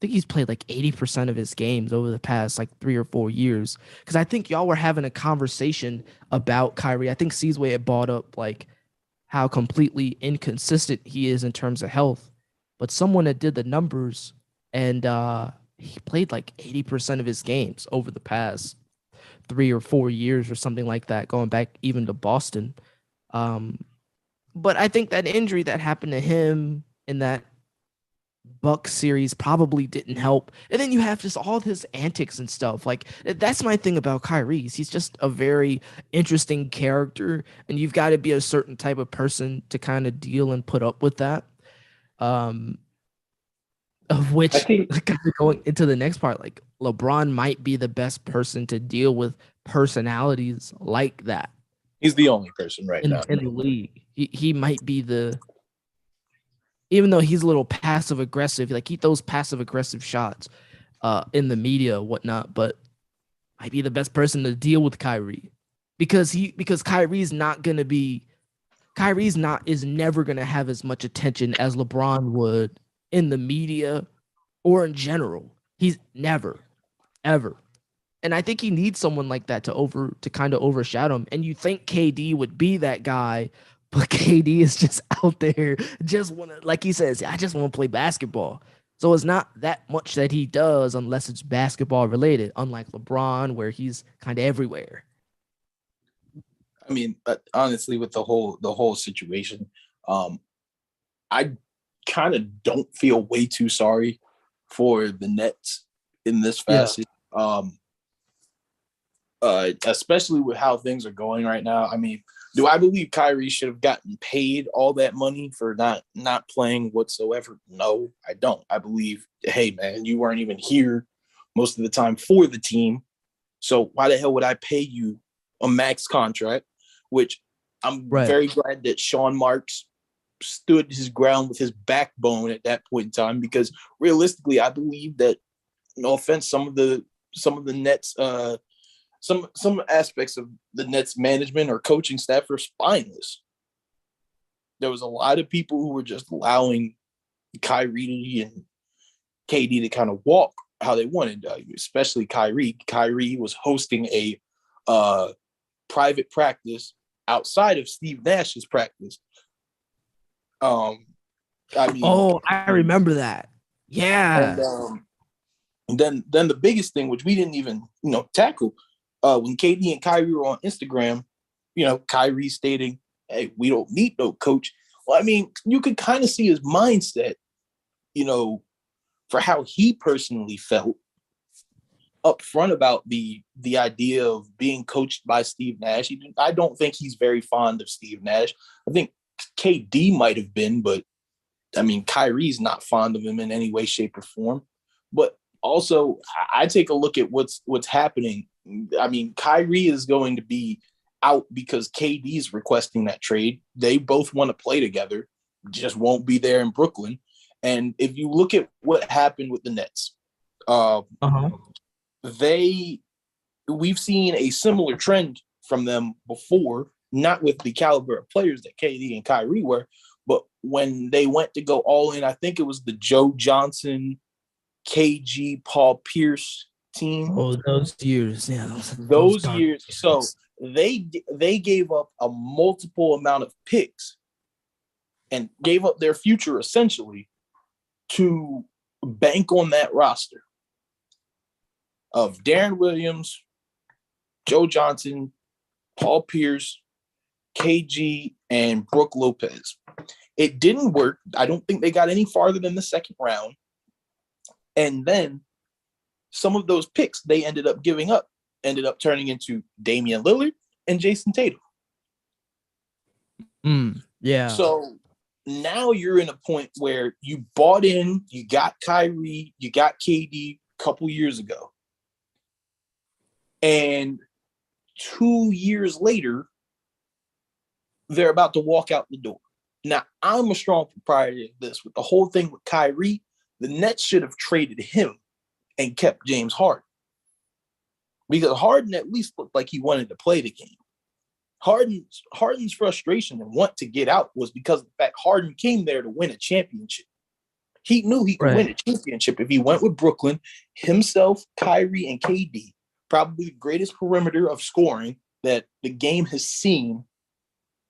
think he's played like 80% of his games over the past like 3 or 4 years. Because I think y'all were having a conversation about Kyrie. I think Seasway had brought up like how completely inconsistent he is in terms of health. But someone that did the numbers, and he played like 80% of his games over the past 3 or 4 years or something like that, going back even to Boston. But I think that injury that happened to him in that Bucks series probably didn't help. And then you have just all his antics and stuff. Like, that's my thing about Kyrie. He's just a very interesting character, and you've got to be a certain type of person to kind of deal and put up with that. Of which, I think going into the next part, like LeBron might be the best person to deal with personalities like that. He's the only person right now in the league. He might be even though he's a little passive aggressive, like he throws passive aggressive shots in the media, whatnot, but might be the best person to deal with Kyrie because Kyrie's never gonna have as much attention as LeBron would in the media or in general. He's never, ever. And I think he needs someone like that to kind of overshadow him. And you think KD would be that guy, but KD is just out there, just want to, like he says, I just want to play basketball. So it's not that much that he does unless it's basketball related, unlike LeBron, where he's kind of everywhere. I mean, honestly, with the whole situation, I kind of don't feel way too sorry for the Nets in this facet. Yeah. Especially with how things are going right now. I mean, do I believe Kyrie should have gotten paid all that money for not playing whatsoever? No, I don't. I believe, hey, man, you weren't even here most of the time for the team. So why the hell would I pay you a max contract? Which I'm very glad that Sean Marks stood his ground with his backbone at that point in time, because realistically, I believe that, no offense, some of the Nets, some aspects of the Nets management or coaching staff are spineless. There was a lot of people who were just allowing Kyrie and KD to kind of walk how they wanted, especially Kyrie. Kyrie was hosting a private practice outside of Steve Nash's practice. I remember that. Yeah. And then the biggest thing, which we didn't even tackle, when KD and Kyrie were on Instagram, Kyrie stating, "Hey, we don't need no coach." Well, I mean, you could kind of see his mindset, for how he personally felt up front about the idea of being coached by Steve Nash. I don't think he's very fond of Steve Nash. I think KD might have been, but I mean, Kyrie's not fond of him in any way, shape, or form. But also, I take a look at what's happening. I mean, Kyrie is going to be out because KD's requesting that trade. They both want to play together, just won't be there in Brooklyn. And if you look at what happened with the Nets, we've seen a similar trend from them before, not with the caliber of players that KD and Kyrie were, but when they went to go all in, I think it was the Joe Johnson, KG, Paul Pierce team. Oh, those years. Yeah. Those years. So they gave up a multiple amount of picks and gave up their future essentially to bank on that roster of Darren Williams, Joe Johnson, Paul Pierce, KG, and Brooke Lopez. It didn't work. I don't think they got any farther than the second round. And then some of those picks they ended up giving up, ended up turning into Damian Lillard and Jason Tatum. Yeah. So now you're in a point where you bought in, you got Kyrie, you got KD a couple years ago. And 2 years later, they're about to walk out the door. Now, I'm a strong proprietor of this. With the whole thing with Kyrie, the Nets should have traded him and kept James Harden. Because Harden at least looked like he wanted to play the game. Harden's frustration and want to get out was because of the fact Harden came there to win a championship. He knew he could win a championship if he went with Brooklyn, himself, Kyrie, and KD. Probably the greatest perimeter of scoring that the game has seen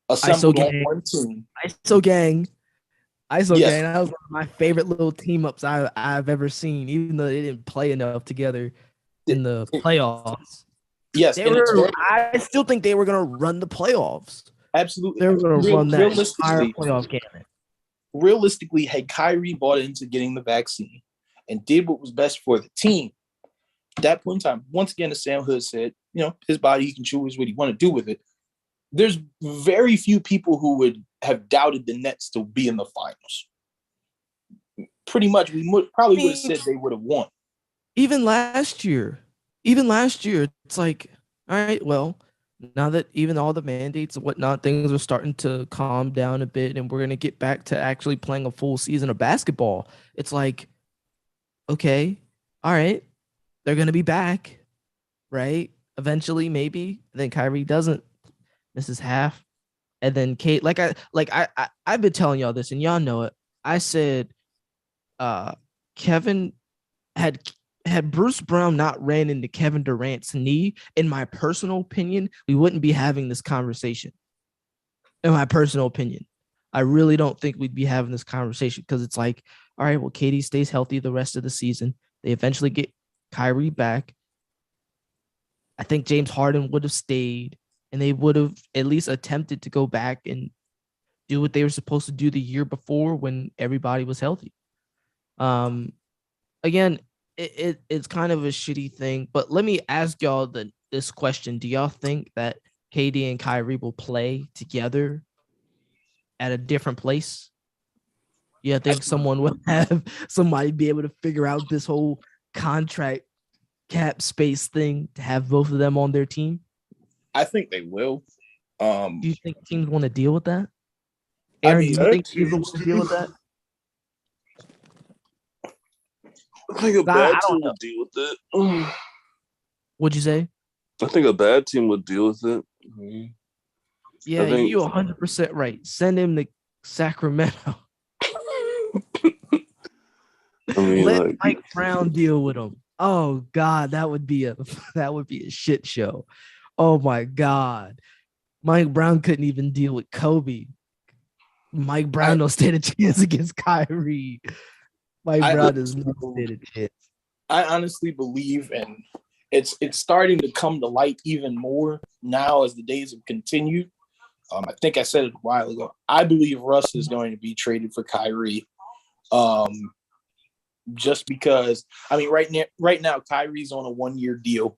assembled on one team. ISO gang. That was one of my favorite little team ups I've ever seen, even though they didn't play enough together in the playoffs. Yes, I still think they were going to run the playoffs. Absolutely. They were going to run that entire playoff game. Realistically, had Kyrie bought into getting the vaccine and did what was best for the team, at that point in time, once again, as Sam Hood said, his body, he can choose what he want to do with it. There's very few people who would have doubted the Nets to be in the finals. Pretty much, we probably would have said they would have won. Even last year, it's like, all right, well, now that even all the mandates and whatnot, things are starting to calm down a bit and we're going to get back to actually playing a full season of basketball. It's like, okay, all right, they're going to be back, right? Eventually, maybe. Then Kyrie doesn't. Misses half. And then Kate, I've been telling y'all this and y'all know it. I said Kevin had Bruce Brown not ran into Kevin Durant's knee, in my personal opinion, we wouldn't be having this conversation. In my personal opinion, I really don't think we'd be having this conversation because it's like, all right, well, KD stays healthy the rest of the season. They eventually get Kyrie back. I think James Harden would have stayed and they would have at least attempted to go back and do what they were supposed to do the year before when everybody was healthy. Again, it's kind of a shitty thing, but let me ask y'all this question. Do y'all think that KD and Kyrie will play together at a different place? Yeah, I think someone would have somebody be able to figure out this whole contract cap space thing to have both of them on their team. I think they will. Do you think teams want to deal with that? Aaron, mean, do you think he's able to deal with that? I think a I bad don't team know. would deal with it. What'd you say? I think a bad team would deal with it. Yeah, I think- you're 100% right. Send him to Sacramento. I mean, Let like, Mike Brown deal with him. Oh God, that would be a shit show. Oh my God. Mike Brown couldn't even deal with Kobe. Mike Brown don't stand a chance against Kyrie. Mike Brown does not stand a chance. I honestly believe, and it's starting to come to light even more now as the days have continued. I think I said it a while ago. I believe Russ is going to be traded for Kyrie. Just because, I mean, right now, Kyrie's on a 1-year deal.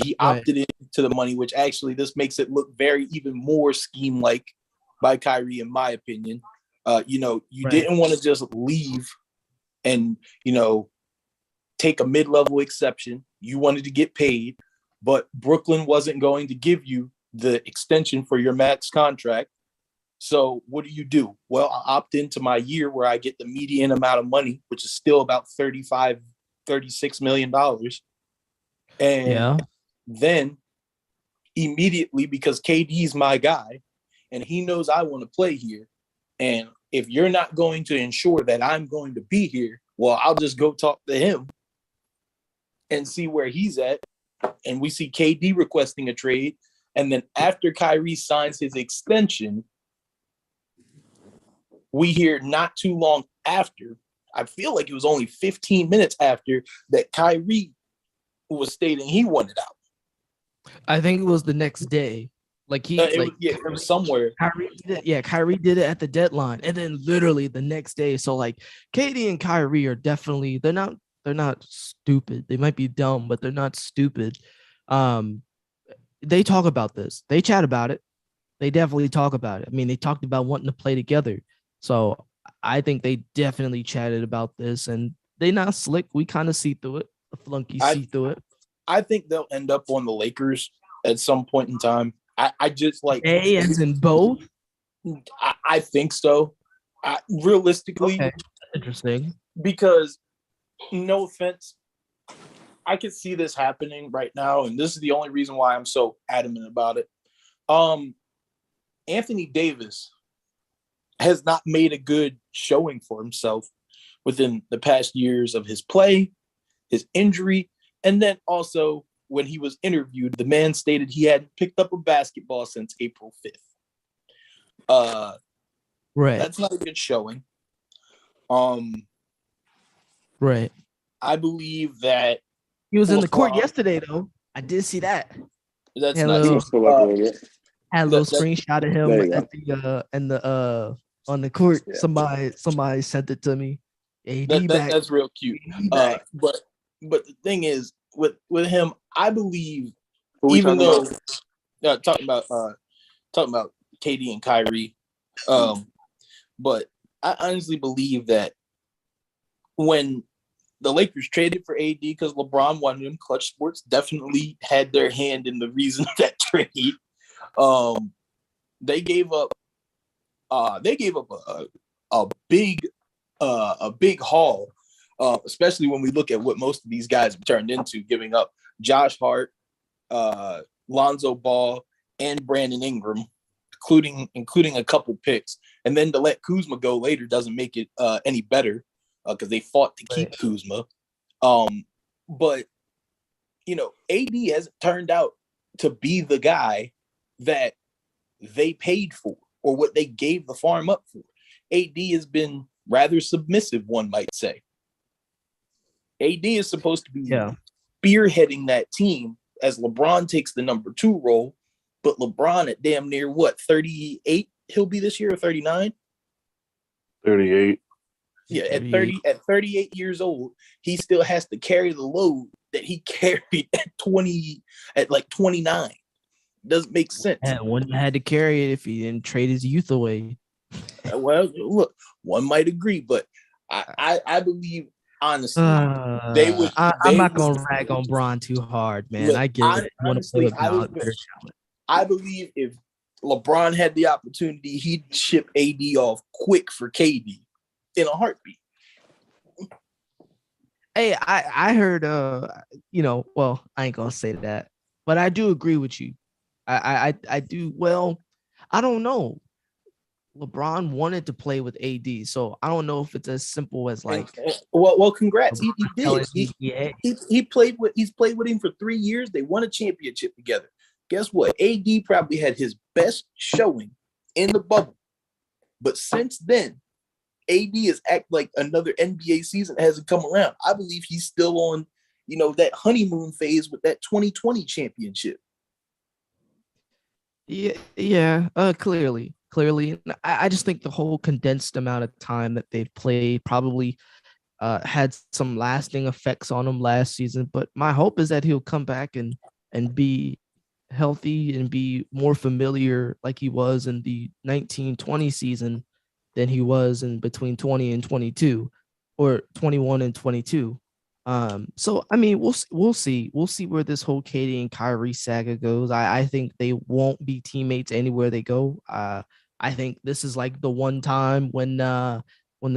He opted into the money, which actually this makes it look very even more scheme-like by Kyrie, in my opinion. You didn't want to just leave and, take a mid-level exception. You wanted to get paid, but Brooklyn wasn't going to give you the extension for your max contract. So what do? Well, I opt into my year where I get the median amount of money, which is still about $36 million. And then immediately, because KD's my guy and he knows I want to play here. And if you're not going to ensure that I'm going to be here, well, I'll just go talk to him and see where he's at. And we see KD requesting a trade. And then after Kyrie signs his extension, we hear not too long after, I feel like it was only 15 minutes after, that Kyrie was stating he wanted out. I think it was the next day. Like it was somewhere. Kyrie did it at the deadline, and then literally the next day. So like, KD and Kyrie are definitely they're not stupid. They might be dumb, but they're not stupid. They talk about this. They chat about it. They definitely talk about it. I mean, they talked about wanting to play together. So I think they definitely chatted about this, and they not slick. We kind of see through it. The Flunkies see through it. I think they'll end up on the Lakers at some point in time. I just like A as in both. I think so. Realistically, Okay. Interesting. Because no offense, I can see this happening right now, and this is the only reason why I'm so adamant about it. Anthony Davis has not made a good showing for himself within the past years of his play, his injury, and then also when he was interviewed, the man stated he hadn't picked up a basketball since April 5th. Right. That's not a good showing. Right. I believe that he was in the court yesterday, though. I did see that. That's had not had a little screenshot of him at the on the court. Yeah. Somebody sent it to me. That's real cute. But the thing is, with him, I believe, even though talking about KD and Kyrie, but I honestly believe that when the Lakers traded for AD because LeBron wanted him, Clutch Sports definitely had their hand in the reason of that trade. They gave up a big haul, especially when we look at what most of these guys have turned into, giving up Josh Hart, Lonzo Ball, and Brandon Ingram, including a couple picks. And then to let Kuzma go later doesn't make it any better because they fought to keep Kuzma. But, AD hasn't turned out to be the guy that they paid for or what they gave the farm up for. AD has been rather submissive, one might say. AD is supposed to be spearheading that team as LeBron takes the number 2 role, but LeBron at damn near 38 he'll be this year, or 39? 38. Yeah, at 38 years old, he still has to carry the load that he carried at 29. Doesn't make sense. Yeah, one had to carry it if he didn't trade his youth away. Well, look, one might agree, but I believe honestly I'm not gonna rag on Bron too hard, man. Look, I get it. Honestly, I believe if LeBron had the opportunity, he'd ship AD off quick for KD in a heartbeat. Hey, I heard well, I ain't gonna say that, but I do agree with you. I do. Well, I don't know. LeBron wanted to play with AD, so I don't know if it's as simple as like. Well, congrats. He did. He's played with him for 3 years. They won a championship together. Guess what? AD probably had his best showing in the bubble, but since then, AD has act like another NBA season hasn't come around. I believe he's still on, that honeymoon phase with that 2020 championship. Yeah. Clearly. I just think the whole condensed amount of time that they've played probably had some lasting effects on him last season. But my hope is that he'll come back and be healthy and be more familiar like he was in the 1920 season than he was in between 20 and 22 or 21 and 22. So I mean, we'll see where this whole Katie and Kyrie saga goes. I think they won't be teammates anywhere they go. I think this is like the one time when the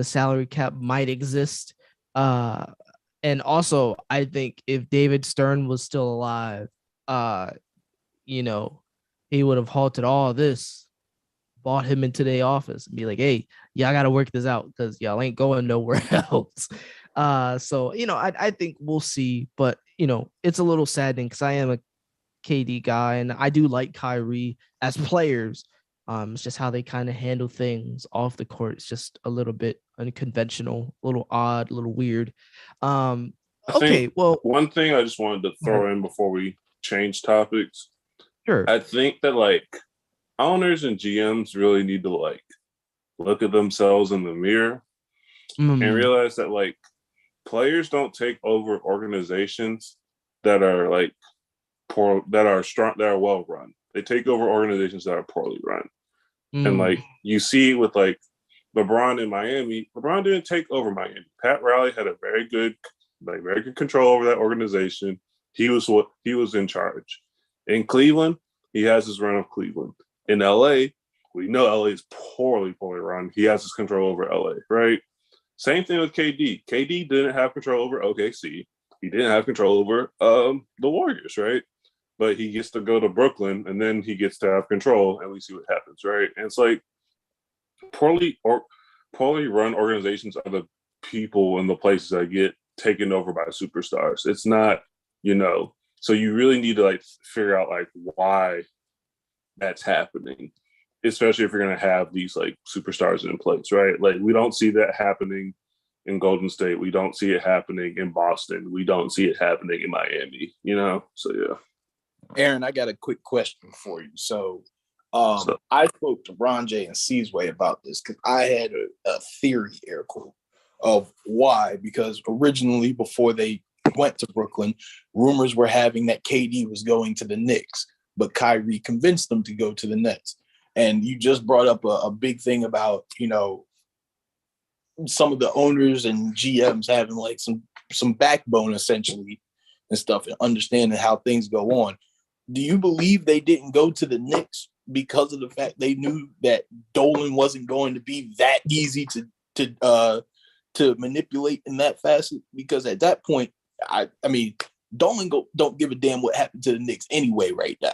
salary cap might exist. And also I think if David Stern was still alive, he would have halted all this, bought him into the office and be like, hey, y'all got to work this out because y'all ain't going nowhere else. So, I think we'll see, but, it's a little saddening because I am a KD guy and I do like Kyrie as players. It's just how they kind of handle things off the court. It's just a little bit unconventional, a little odd, a little weird. Okay, well, one thing I just wanted to throw in before we change topics. Sure. I think that owners and GMs really need to look at themselves in the mirror and realize that players don't take over organizations that are poor, that are strong, that are well run. They take over organizations that are poorly run. And you see with LeBron in Miami, LeBron didn't take over Miami. Pat Riley had a very good control over that organization. He was in charge. In Cleveland, he has his run of Cleveland. In LA, we know LA is poorly run. He has his control over LA, right? Same thing with KD. KD didn't have control over OKC. He didn't have control over the Warriors, right? But he gets to go to Brooklyn, and then he gets to have control, and we see what happens, right? And it's poorly run organizations are the people and the places that get taken over by superstars. It's not, so you really need to figure out why that's happening, especially if you're going to have these superstars in place, right? We don't see that happening in Golden State. We don't see it happening in Boston. We don't see it happening in Miami, So, yeah. Aaron, I got a quick question for you. So I spoke to Ron J and Seasway about this because I had a theory, air quote, of why. Because originally, before they went to Brooklyn, rumors were having that KD was going to the Knicks, but Kyrie convinced them to go to the Nets. And you just brought up a big thing about, some of the owners and GMs having some backbone essentially and stuff and understanding how things go on. Do you believe they didn't go to the Knicks because of the fact they knew that Dolan wasn't going to be that easy to manipulate in that facet? Because at that point, I mean, Dolan don't give a damn what happened to the Knicks anyway right now.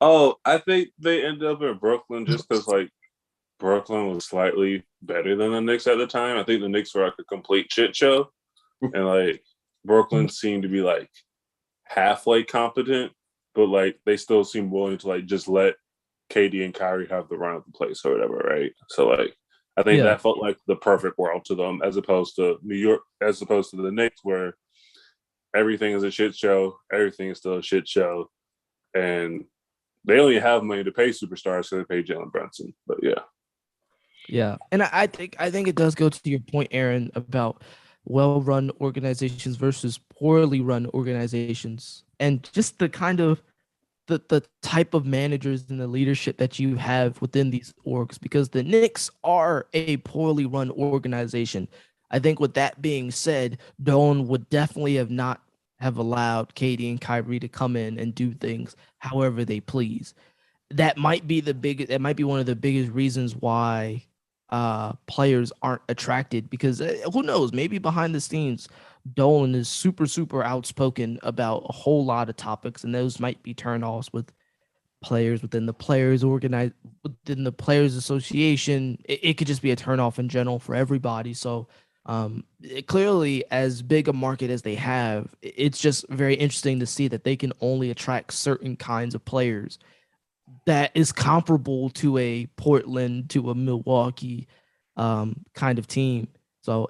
Oh, I think they ended up in Brooklyn just because Brooklyn was slightly better than the Knicks at the time. I think the Knicks were a complete shit show, and Brooklyn seemed to be halfway competent, but they still seem willing to just let KD and Kyrie have the run of the place or whatever, right? So I think that felt like the perfect world to them, as opposed to New York, as opposed to the Knicks, where everything is a shit show, everything is still a shit show, and they only have money to pay superstars, so they pay Jalen Brunson. But yeah, and I think it does go to your point, Aaron, about well-run organizations versus poorly run organizations, and just the kind of the type of managers and the leadership that you have within these orgs, because the Knicks are a poorly run organization. I think with that being said, Dolan would definitely have not have allowed KD and Kyrie to come in and do things however they please. That might be one of the biggest reasons why players aren't attracted, because who knows, maybe behind the scenes Dolan is super, super outspoken about a whole lot of topics, and those might be turn-offs with players within the players association. It could just be a turn-off in general for everybody. So clearly, as big a market as they have, it's just very interesting to see that they can only attract certain kinds of players that is comparable to a Portland, to a Milwaukee kind of team. So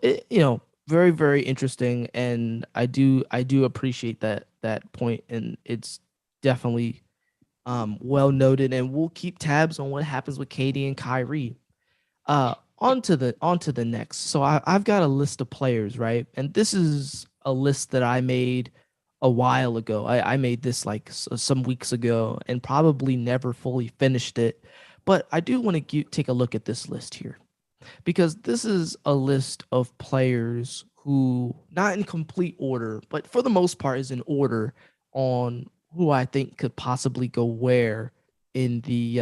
very, very interesting, and I do appreciate that point, and it's definitely well noted, and we'll keep tabs on what happens with KD and Kyrie. On to the next. So I've got a list of players, right? And this is a list that I made a while ago. I made this like some weeks ago and probably never fully finished it. But I do want to take a look at this list here, because this is a list of players who, not in complete order, but for the most part is in order on who I think could possibly go where in the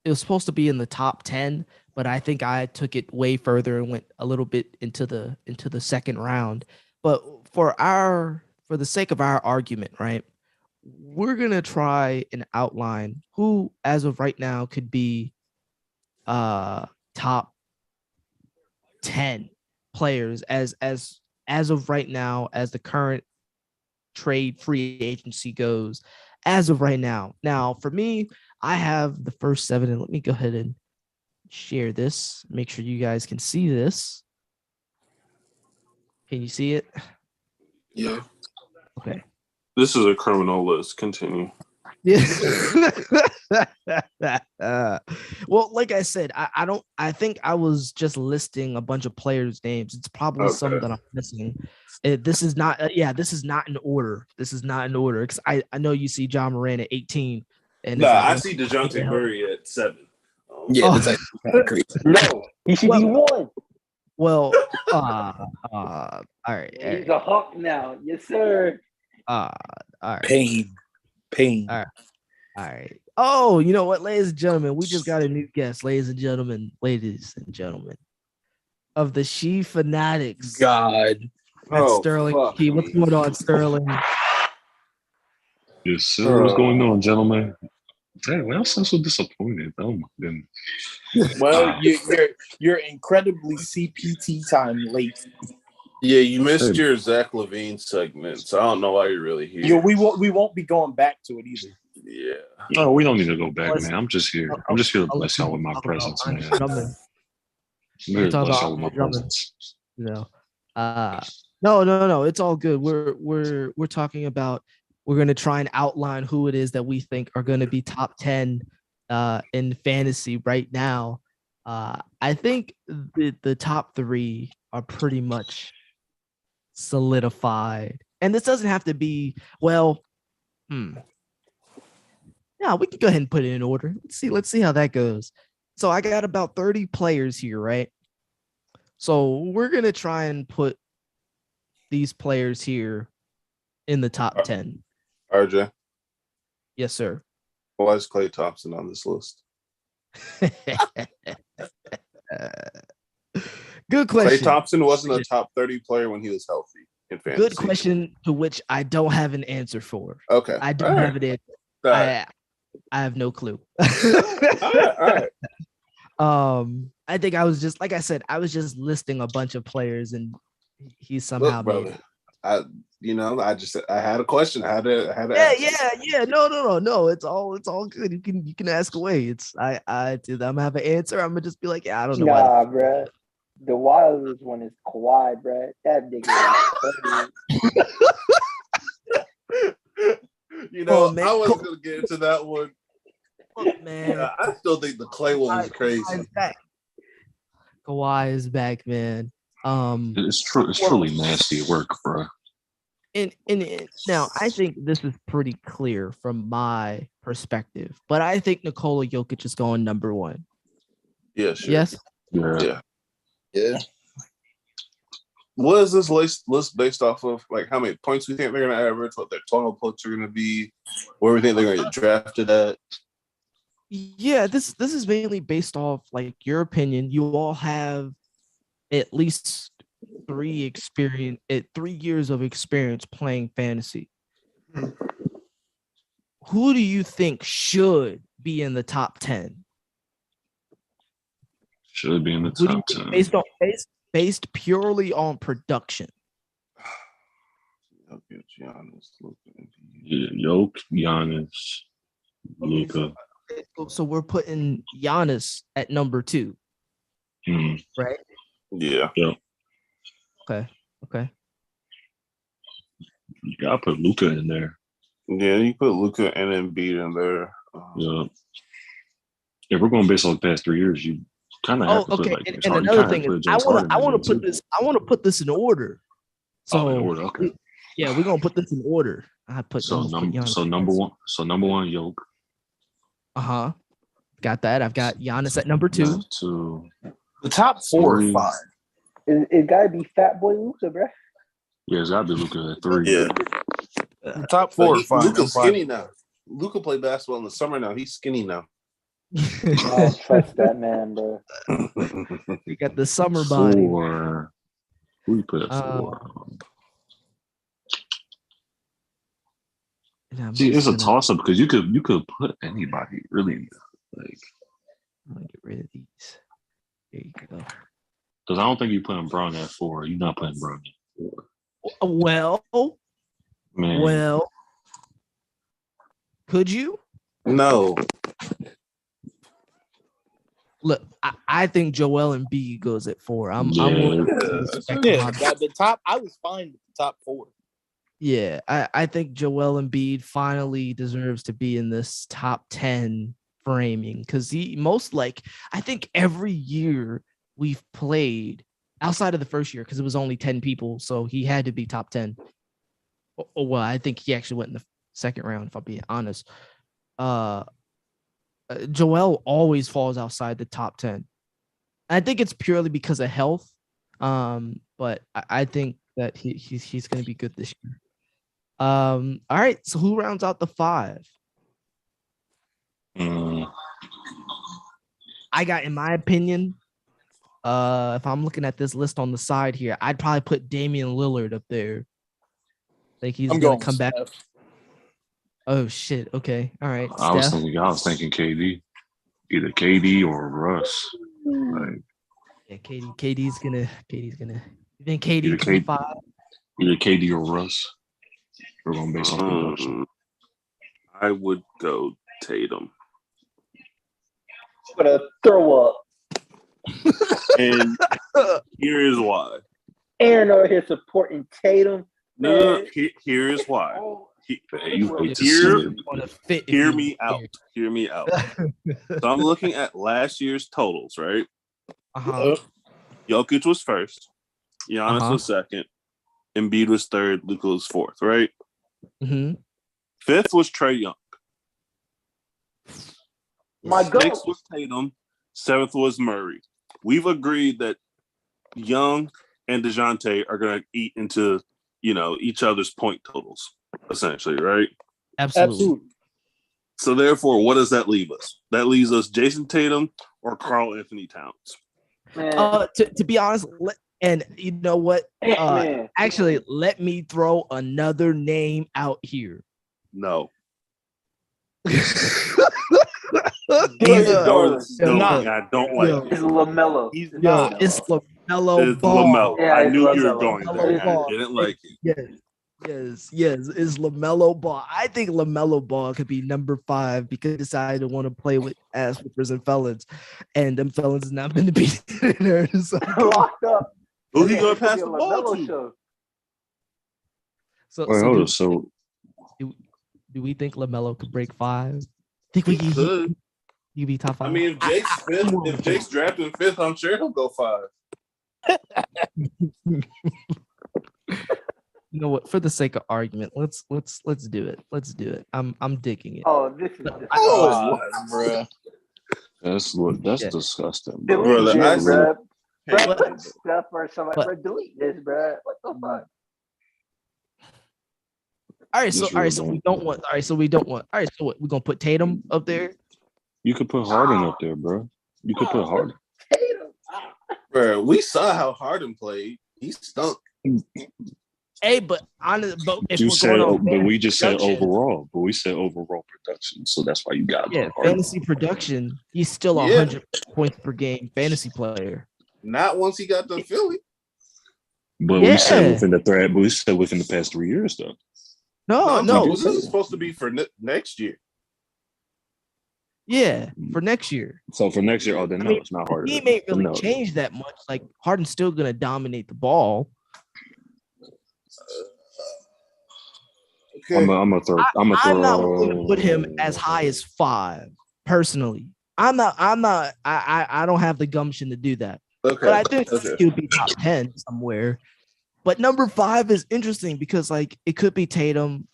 it was supposed to be in the top 10, but I think I took it way further and went a little bit into the second round. But for the sake of our argument, right, we're gonna try and outline who, as of right now, could be top 10 players as of right now, as the current trade free agency goes, as of right now. Now, for me, I have the first 7, and let me go ahead and share this. Make sure you guys can see this. Can you see it? Yeah. Okay. This is a criminal list. Continue. Yeah. Well, like I said, I think I was just listing a bunch of players' names. It's probably some that I'm missing. This is not in order. This is not in order, because I know you see John Moran at 18. And I see DeJounte Murray at 7. Yeah, that's actually kind of crazy. No, he should be 1. Well, all right. He's a Hawk now. Yes, sir. All right. Pain. All right. Oh, you know what, ladies and gentlemen, we just got a new guest, ladies and gentlemen of the She Fanatics. God. That's Sterling. Key. What's going on, Sterling? Yes, sir. What's going on, gentlemen? Hey, well, I'm so disappointed. Oh my goodness. Well, you're incredibly CPT time late. Yeah, you missed your Zach LaVine segment, so I don't know why you're really here. We won't be going back to it either. Yeah. Oh, we don't need to go back, man. I'm just here. I'm just here to bless y'all with my presence, man. I'm here to bless y'all with my presence. No, it's all good. We're talking about, we're going to try and outline who it is that we think are going to be top 10 in fantasy right now. I think the top 3 are pretty much solidified, and this doesn't have to be, well, yeah, we can go ahead and put it in order. Let's see how that goes. So I got about 30 players here, right? So we're going to try and put these players here in the top 10. RJ? Yes, sir. Why is Klay Thompson on this list? Good question. Klay Thompson wasn't a top 30 player when he was healthy in fantasy. Good question, to which I don't have an answer for. Okay. I don't have an answer. Right. I have no clue. All right. I think I was just, like I said, I was just listing a bunch of players, and he somehow made it. I had a question. I had to Yeah. No. It's all good. You can ask away. I'm gonna have an answer. I'm gonna just be like, yeah, I don't know. Nah, bro. The wildest one is Kawhi, bro. That nigga. Man, I wasn't gonna get into that one. Look, man, yeah, I still think the Klay one is crazy. Kawhi is back, man. It's true. It's truly nasty work, bro. And now I think this is pretty clear from my perspective, but I think Nikola Jokic is going number 1. Yeah, sure. Yes. Yeah. what is this list based off of? Like how many points we think they're going to average, what their total points are going to be, where we think they're going to get drafted at? Yeah, this is mainly based off like your opinion. You all have at least 3 years of experience playing fantasy. Who do you think should be in the top 10? Should be in the Who do you top think 10. based purely on production? Jokic, Giannis, Luka. So we're putting Giannis at number 2, right? Yeah. Yep. Okay. You gotta put Luka in there. Yeah, you put Luka and Embiid in there. Yeah. If we're going based on the past 3 years, you kind of have to put like. And another thing is, I want to put this in order. So in order, okay. We're gonna put this in order. Number one, Yoke. Got that. I've got Giannis at number 2. The top 4 or 5. It gotta be Fat Boy Luka, bro. Yeah, it's gotta be Luka at 3. Yeah. The top 4 or 5. Luka's skinny now. Luka played basketball in the summer now. He's skinny now. I don't trust that man, bro. You got the summer body. 4. Who you put at 4? See, it's a toss up because you could put anybody really in there. Like, I'm gonna get rid of these. There you go. Because I don't think you're putting Brown at 4. You're not putting Brown at 4. Well, could you? No. Look, I think Joel Embiid goes at 4. The top. I was fine with the top 4. Yeah, I think Joel Embiid finally deserves to be in this top 10 framing because I think every year we've played outside of the first year because it was only 10 people, so he had to be top 10. Well, I think he actually went in the second round, if I'm being honest. Joel always falls outside the top 10. I think it's purely because of health, but I think that he's going to be good this year. All right, so who rounds out the 5? I got, in my opinion, if I'm looking at this list on the side here, I'd probably put Damian Lillard up there. Think he's going to come back. Oh shit! Okay, all right. I was thinking KD, either KD or Russ. Like, yeah, KD's gonna. You think KD 5? Either KD or Russ. We're going based on production. I would go Tatum. But a throw up. And here is why. Aaron over here supporting Tatum. No, here is why. Hear me out. So I'm looking at last year's totals, right? Jokic was first. Giannis was second. Embiid was third. Luka was fourth, right? Mm-hmm. Fifth was Trae Young. Sixth was Tatum. Seventh was Murray. We've agreed that Young and DeJounte are going to eat into, each other's point totals, essentially, right? Absolutely. So therefore, what does that leave us? That leaves us Jason Tatum or Karl Anthony Towns. To be honest, and you know what? Actually, let me throw another name out here. No. I don't like it. It's LaMelo. It's LaMelo Ball. LaMelo. Yeah, I knew LaMelo. you were going there. LaMelo I didn't like it. Yes, it's LaMelo Ball. I think LaMelo Ball could be number 5 because he decided to want to play with ass whippers and felons, and them felons is not going to be there. So. Locked up. Who he going to pass the ball to? So do we think LaMelo could break 5? Think we could. You be top 5. I mean, if Jake's drafted 5th, I'm sure he'll go 5. You know what? For the sake of argument, let's do it. Let's do it. I'm digging it. Oh, this is bro. That's disgusting, Brother, Bro, Hey, put stuff or something. But- Bro, delete this, bro. What the fuck? All right, so It's real we dumb. don't want. All right, so we don't want. All right, so what? We're gonna put Tatum up there. You could put Harden up there, bro. You could put Harden. Tatum. bro, we saw how Harden played. He stunk. Hey, but if You we're said, going on but we just said production, overall. But we said overall production, so that's why you got to yeah, put Harden. fantasy production, he's still Yeah. 100 points per game fantasy player. Not once he got to Philly. But we said within the thread. But we said within the past 3 years, though. No. This is supposed to be for next year. Yeah, for next year. So for next year, then no, it's not Harden. He ain't really No. changed that much. Like Harden's still gonna dominate the ball. Okay. I'm gonna throw. I'm not willing to put him as high as 5. Personally, I'm not. I don't have the gumption to do that. Okay. But I think Okay. he would be top 10 somewhere. But number 5 is interesting because like it could be Tatum.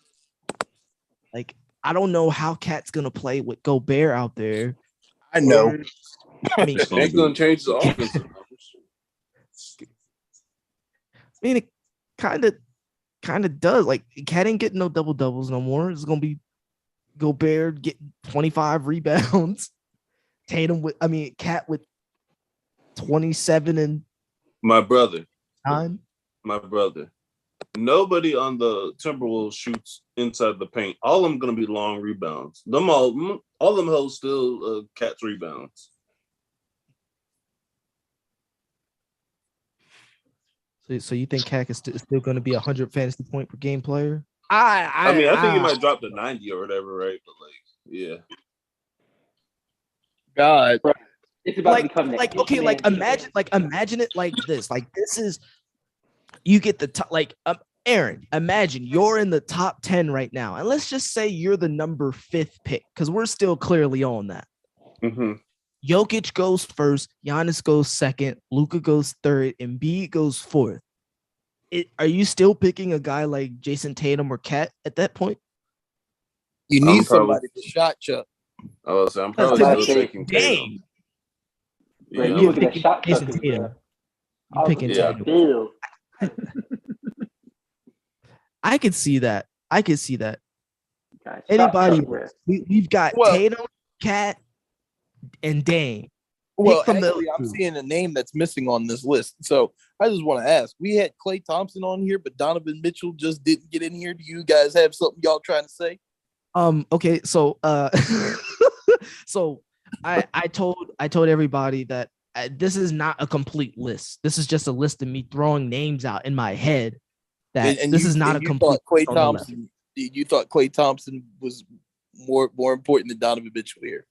Like I don't know how Cat's gonna play with Gobert out there. I know. I mean, That's going to change the offensive numbers. it kind of does. Like Cat ain't getting no double doubles no more. It's gonna be Gobert getting 25 rebounds. Cat with 27 and My brother. 9. Nobody on the Timberwolves shoots inside the paint. All of them going to be long rebounds. All of them hold still Cat's rebounds. So you think Cat is still going to be 100 fantasy point per game player? I think he might drop to 90 or whatever, right? But like, yeah. God. It's about to become imagine it like this. Like this is you get the top. Like Aaron, imagine you're in the top 10 right now, and let's just say you're the number 5th pick because we're still clearly on that. Mm-hmm. Jokic goes first, Giannis goes second, Luka goes third, and Embiid goes 4th. Are you still picking a guy like Jason Tatum or Cat at that point? You need somebody to shot Chuck. Oh, so I'm probably still taking Tatum. Dang. Bro, Yeah. you looking at shot Jason chuckers, Tatum. bro. I'm picking Yeah. Tatum. Bill. I could see that. Guys, Anybody? shot chuck, We've got Tatum, Cat, and Dame. Well, Pick from actually, the- I'm seeing a name that's missing on this list. So I just want to ask. We had Klay Thompson on here, but Donovan Mitchell just didn't get in here. Do you guys have something y'all trying to say? Okay, so so I told everybody that this is not a complete list. This is just a list of me throwing names out in my head. That And this you- is not and a you complete. thought Klay list on the left. Thompson. You thought Klay Thompson was more important than Donovan Mitchell here.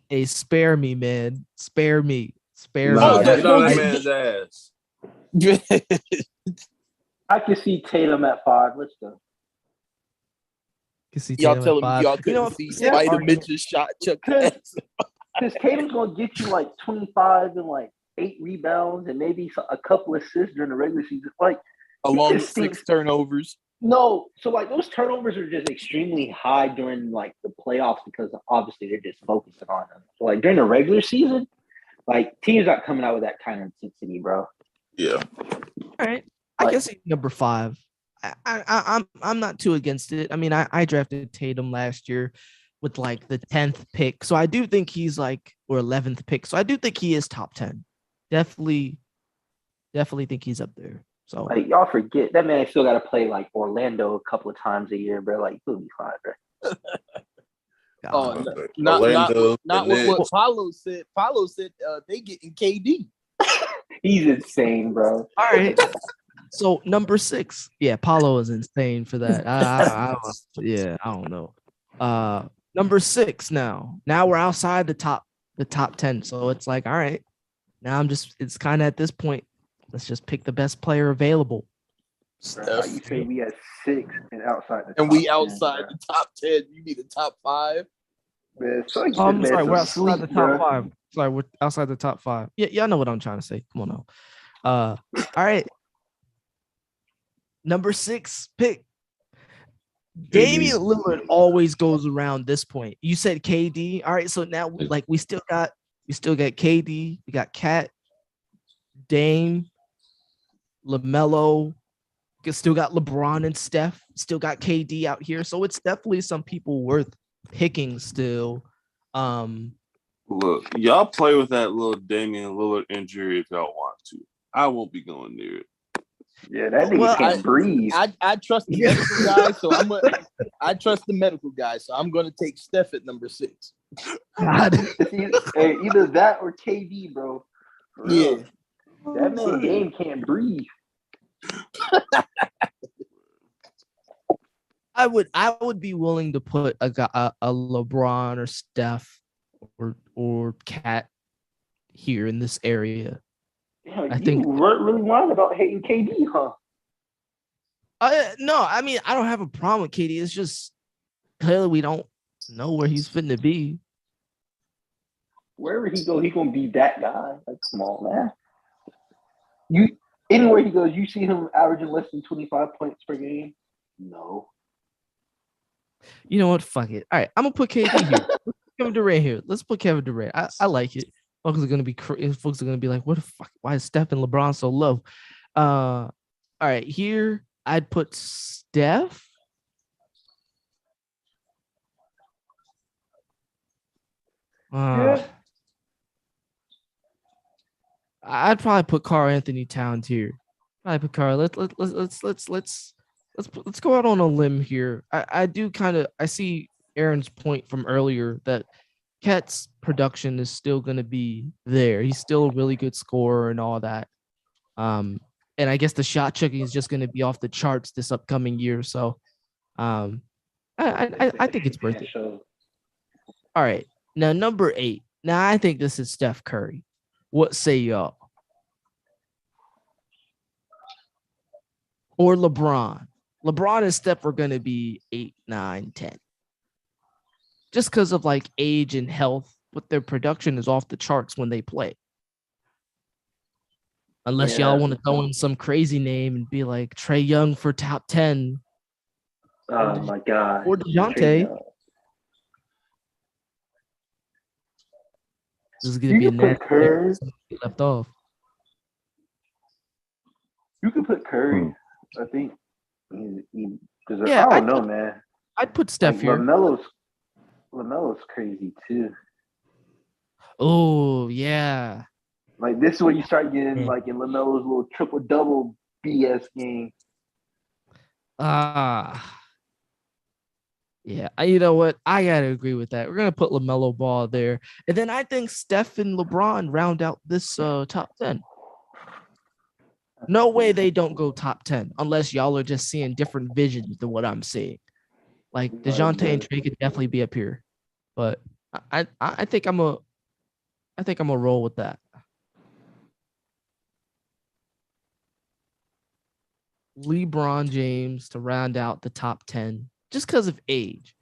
Hey, spare me, man. Spare me. Nah, me. get on that man's ass. I can see Tatum at 5. Let's go. Can see Y'all Tatum at telling me 5. y'all couldn't see Spider Mitchell shot Chuck. Because Tatum's gonna get you like 25 and like 8 rebounds and maybe a couple assists during the regular season. Like Along just with 6 turnovers. no, so like those turnovers are just extremely high during like the playoffs because obviously they're just focusing on them. So like during the regular season, like teams not coming out with that kind of intensity, bro. Yeah. All right, I can see number 5. I'm not too against it. I mean, I drafted Tatum last year with like the 10th pick, so I do think he's like or 11th pick. So I do think he is top 10. Definitely think he's up there. So Like y'all forget that man still got to play like Orlando a couple of times a year, bro. Like he'll be fine, bro. Oh, Orlando, not the with what Knicks. Paulo said. Paulo said they getting KD. He's insane, bro. all right. So number 6, yeah, Paulo is insane for that. I don't know. Number 6 now. Now we're outside the top 10. So it's like, all right. Now it's kind of at this point. Let's just pick the best player available. Bro, like you say we had 6 and outside the And top we 10, outside bro. the top 10. You need the top 5. Man, so you I'm just sorry, made we're some outside the sleep, top bro. 5. Sorry, we're outside the top 5. Yeah, y'all know what I'm trying to say. Come on now. All right. Number 6 pick. Damian Lillard always goes around this point. You said KD. All right, so now like we still got KD, we got Cat, Dame, LaMelo, still got LeBron and Steph, still got KD out here. So it's definitely some people worth picking still. Look, y'all play with that little Damian Lillard injury if y'all want to. I won't be going near it. Yeah, that nigga can't breathe. I trust the medical guy, so I trust the medical guy, so I'm gonna take Steph at number 6. Either that or KD, bro. Yeah. That man Dame can't breathe. I would be willing to put a LeBron or Steph or Cat here in this area. Yeah, I think weren't really lying about hating KD, huh? No, I mean I don't have a problem with KD. It's just clearly we don't know where he's fitting to be. Wherever he goes, he's gonna be that guy. Like, come on, man. Anywhere he goes, you see him averaging less than 25 points per game? No. You know what? Fuck it. All right, I'm gonna put KD here. Kevin Durant here. Let's put Kevin Durant. I like it. Folks are gonna be like, what the fuck? Why is Steph and LeBron so low? All right, here I'd put Steph. I'd probably put Karl Anthony Towns here. Probably put Karl. Let's go out on a limb here. I see Aaron's point from earlier that Cat's production is still going to be there. He's still a really good scorer and all that. And I guess the shot checking is just going to be off the charts this upcoming year. So I think it's worth it. All right. Now, number 8. Now, I think this is Steph Curry. What say y'all? Or LeBron. LeBron and Steph are going to be 8, 9, 10. Just because of like age and health, but their production is off the charts when they play. Unless y'all want to throw in some crazy name and be like Trae Young for top 10. Oh my God. Or DeJounte. This is going to be a nasty left off. You could put Curry, I think. Because I don't know, man. I'd put Steph here. LaMelo's crazy too. Oh, yeah. Like, this is where you start getting like in LaMelo's little triple-double BS game. Yeah, you know what? I got to agree with that. We're going to put LaMelo Ball there. And then I think Steph and LeBron round out this top 10. No way they don't go top 10 unless y'all are just seeing different visions than what I'm seeing. Like DeJounte and Trae could definitely be up here. But I think I'm a roll with that. LeBron James to round out the top 10 just because of age.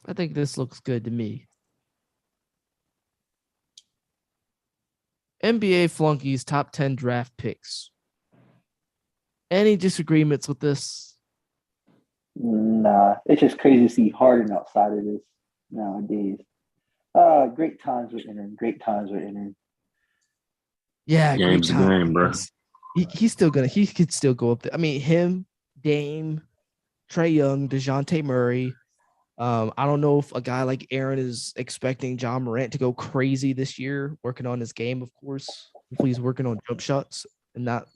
I think this looks good to me. NBA Flunkies top 10 draft picks. Any disagreements with this? Nah, it's just crazy to see Harden outside of this nowadays. Great times with entering. Yeah, game's a game, bro. He could still go up there. I mean, him, Dame, Trae Young, DeJounte Murray. I don't know if a guy like Aaron is expecting John Morant to go crazy this year, working on his game, of course. Hopefully he's working on jump shots and not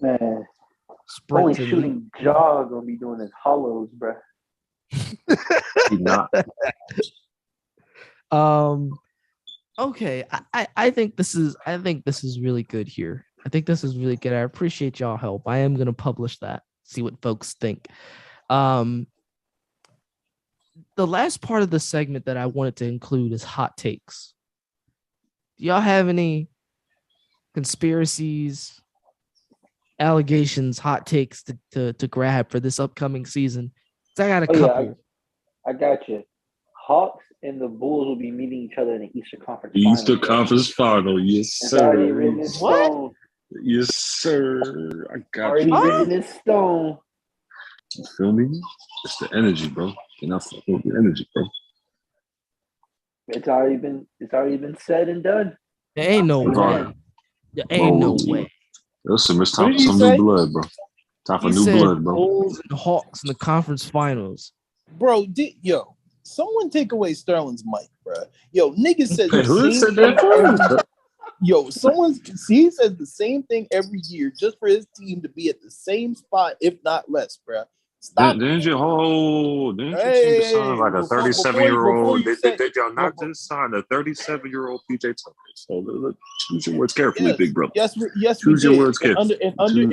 sprints. Only shooting jaw gonna be doing his hollows, bro. He's not. Okay. I think this is really good here. I think this is really good. I appreciate y'all help. I am gonna publish that, see what folks think. The last part of the segment that I wanted to include is hot takes. Do y'all have any conspiracies, allegations, hot takes to grab for this upcoming season? I got a couple. Yeah, I got you. Hawks and the Bulls will be meeting each other in the Eastern Conference Conference Final, yes, sir. What? Yes, sir. I got already you. written in stone. You feel me? It's the energy, bro. You're not fucking with the energy, bro. It's already been said and done. There ain't no way. There ain't no way. Listen, it's What time did for you some say? new blood, bro. Time for He new said blood, bro. Bulls and Hawks in the conference finals. Bro, someone take away Sterling's mic, bro. Yo, niggas says Hey, the who same said thing every. that? Yo, he says the same thing every year just for his team to be at the same spot, if not less, bro. Stop. Didn't your team Hey, just sign like a before 37-year-old? you say, Did y'all not just sign a 37-year-old PJ Tucker? So choose your words carefully, yes, big brother. yes, we Choose your did. words carefully.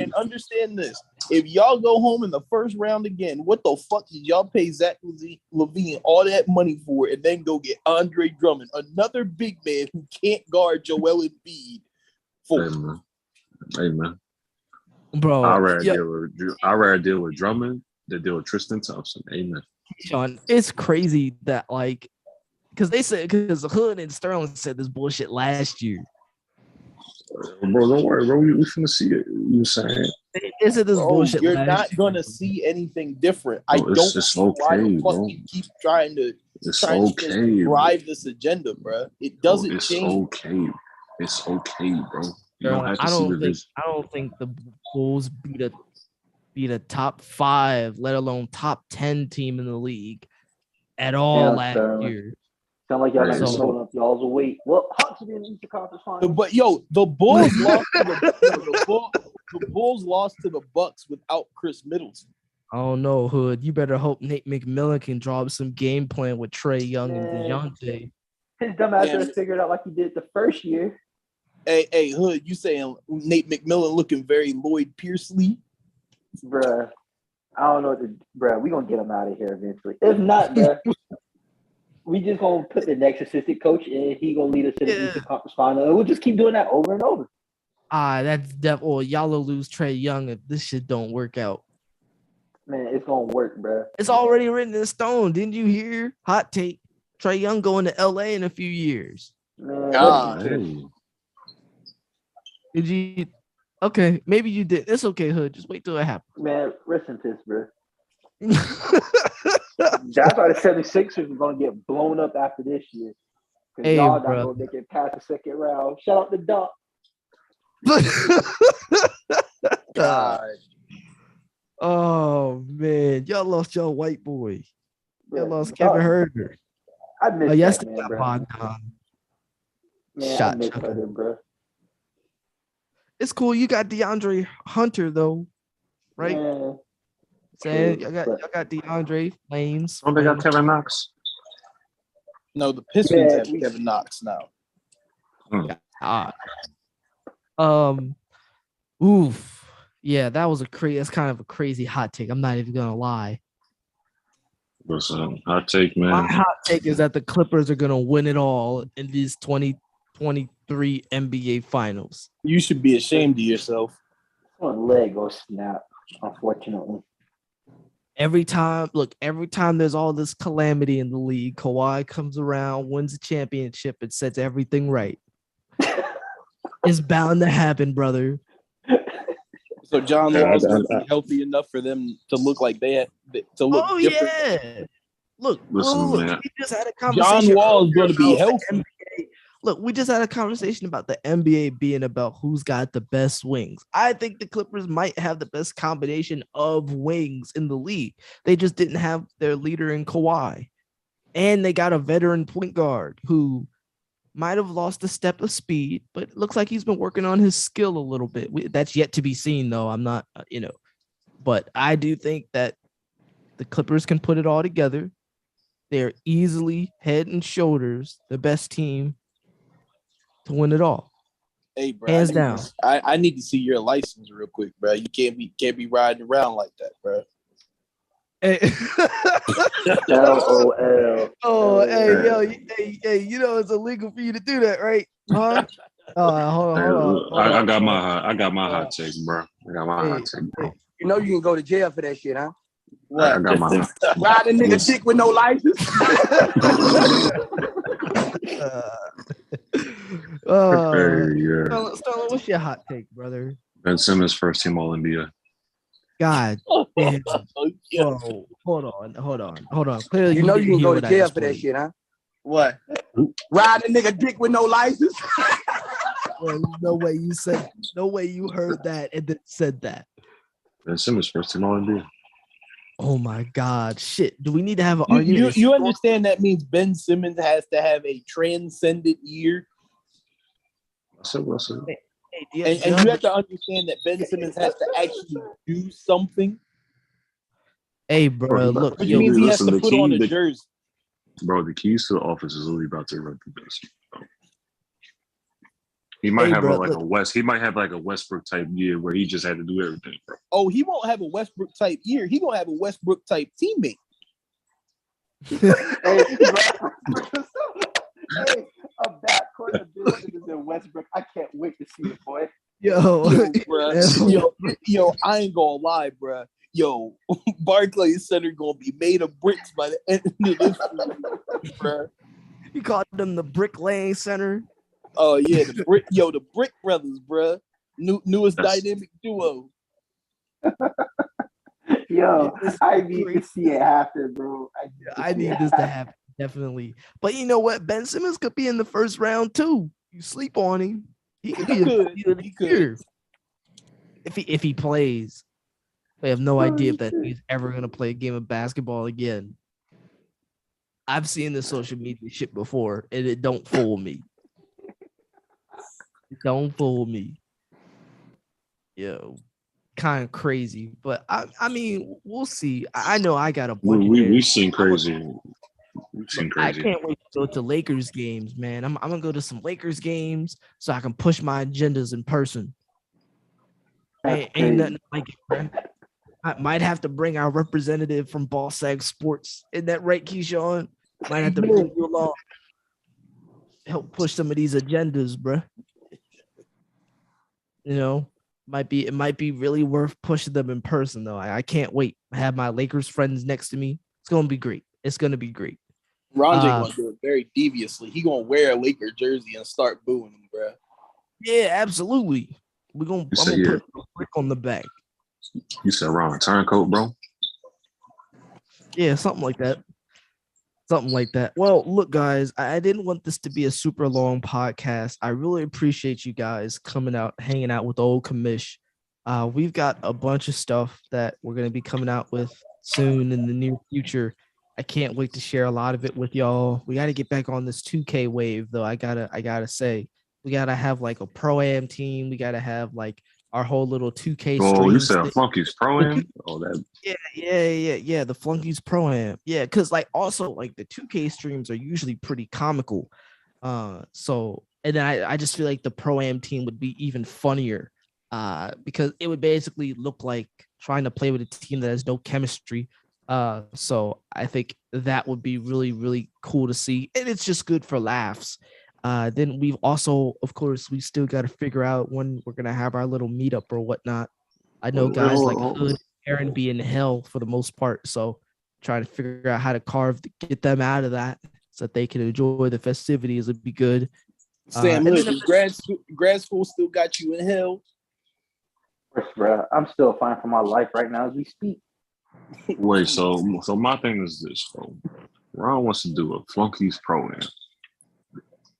And understand this: if y'all go home in the first round again, what the fuck did y'all pay Zach LaVine all that money for, and then go get Andre Drummond, another big man who can't guard Joel Embiid? For Amen. Bro, I'd rather deal with Drummond than deal with Tristan Thompson. Amen. Sean, it's crazy that because Hood and Sterling said this bullshit last year. Bro, don't worry, bro. We finna see it. You saying? They said this bullshit. You're last not year. gonna see anything different. Bro, I don't see why the fuck bro. you keep trying to okay, drive this agenda, bro. It doesn't it's change. okay. It's okay, bro. You don't have to I see the vision. don't think the Bulls beat a top 5, let alone top 10 team in the league at all last year. Sound like y'all Right, not so- holding up y'all's weight. Well, Hawks are in the Eastern Conference Finals. But yo, the Bulls lost to the Bulls lost to the Bucks without Chris Middleton. I don't know, Hood. You better hope Nate McMillan can draw up some game plan with Trae Young and DeJounte. His dumb ass has figured out like he did the first year. Hey, Hood, you saying Nate McMillan looking very Lloyd Pierce-ly? Bruh. I don't know bruh, we gonna get him out of here eventually. If not, bruh, we just gonna put the next assistant coach in. He gonna lead us to the Eastern Conference Final. And we'll just keep doing that over and over. That's or y'all will lose Trae Young if this shit don't work out. Man, it's gonna work, bruh. It's already written in stone. Didn't you hear? Hot take. Trae Young going to LA in a few years. Man, God. Did you? Okay, maybe you did. It's okay, Hood. Just wait till it happens. Man, rest in peace, bruh. That's why the 76ers are gonna get blown up after this year. Because y'all not gonna make it past the second round. Shout out to Doc. God. Oh man, y'all lost your white boy. Y'all lost Doc, Kevin Herter. I miss that man, bro. Man, I miss Herter, bro. It's cool. You got DeAndre Hunter though, right? Man. Saying y'all got DeAndre Flames. Oh, they got Kevin Knox. No, the Pistons have Kevin Knox now. Oof. Yeah, that was that's kind of a crazy hot take. I'm not even gonna lie. What's up? Hot take, man. My hot take is that the Clippers are gonna win it all in these 2023 NBA Finals. You should be ashamed of yourself. One leg go snap, unfortunately. Every time there's all this calamity in the league, Kawhi comes around, wins a championship, and sets everything right. It's bound to happen, brother. So John Wall's going to be healthy enough for them to look like they had to look different. Yeah. Look, listen, man. We just had a conversation. John Wall is going to be healthy. Look, we just had a conversation about the NBA being about who's got the best wings. I think the Clippers might have the best combination of wings in the league. They just didn't have their leader in Kawhi. And they got a veteran point guard who might have lost a step of speed, but it looks like he's been working on his skill a little bit. That's yet to be seen, though. I'm not, but I do think that the Clippers can put it all together. They're easily head and shoulders the best team to win it all. Hey, bro, hands down. I need to see your license real quick, bro. You can't be riding around like that, bro. Hey. LOL. Oh, hey, it's illegal for you to do that, right? Huh? Hold on. I got my hot take, bro. I got my hot take, bro. You know you can go to jail for that shit, huh? I got my hot take. Ride a nigga dick with no license. Sterling, what's your hot take, brother? Ben Simmons, first team All NBA. God damn. Bro, hold on. Clearly, you know you can go to jail for that shit, huh? What? Ride a nigga dick with no license. Bro, no way you said. No way you heard that and then said that. Ben Simmons first team All NBA. Oh my God! Shit. Do we need to have an argument? You understand that means Ben Simmons has to have a transcendent year. I said. And you have to understand that Ben Simmons has to actually do something. Hey, bro, look. Which means he has to put on a jersey. Bro, the keys to the office is literally about to run through this. He might have like a Westbrook type year where he just had to do everything, bro. Oh, he won't have a Westbrook type year. He gonna have a Westbrook type teammate. Hey, a backcourt of Ben Simmons and Westbrook. I can't wait to see it, boy. Yo, I ain't gonna lie, bro. Yo, Barclays Center gonna be made of bricks by the end of this season, bro. You called them the Brick Lane Center. Oh yeah, the Brick Brothers, bro. Newest dynamic duo. Yo, I need to see it happen, bro. I need this to happen, definitely. But you know what? Ben Simmons could be in the first round too. You sleep on him. He could be he could. If he plays. I have no idea if that he's ever gonna play a game of basketball again. I've seen the social media shit before, and it don't fool me. It don't fool me. Yo, kind of crazy, but I mean, we'll see. I know I got a point. We've seen crazy. We've seen crazy. I can't wait to go to Lakers games, man. I'm gonna go to some Lakers games so I can push my agendas in person. Ain't nothing like it, bro. I might have to bring our representative from Ball Sag Sports. Isn't that right, Keyshawn? Might have to bring you along. Help push some of these agendas, bro. You know, it might be really worth pushing them in person, though. I can't wait. I have my Lakers friends next to me. It's gonna be great. It's gonna be great. Ronjay gonna do it very deviously. He gonna wear a Laker jersey and start booing him, bro. Yeah, absolutely. I'm gonna put a brick on the back. You said Ron turncoat, bro? Yeah, something like that. Something like that. Well, look, guys, I didn't want this to be a super long podcast. I really appreciate you guys coming out, hanging out with old commish. We've got a bunch of stuff that we're going to be coming out with soon in the near future. I can't wait to share a lot of it with y'all. We got to get back on this 2K wave, though. I gotta say, we got to have like a pro-am team. We got to have like our whole little 2K. Oh, you said Flunkies Pro-Am? Oh, that. Yeah. The Flunkies Pro-Am. Yeah, because like also like the 2K streams are usually pretty comical. So and then I just feel like the Pro-Am team would be even funnier. Because it would basically look like trying to play with a team that has no chemistry. So I think that would be really, really cool to see. And it's just good for laughs. Then we've also, of course, we still got to figure out when we're going to have our little meetup or whatnot. I know guys like Hood and Aaron be in hell for the most part. So trying to figure out how to get them out of that so that they can enjoy the festivities would be good. Sam, grad school still got you in hell? Bro, I'm still fighting for my life right now as we speak. Wait, so my thing is this, bro. Ron wants to do a Flunkies Pro-Am.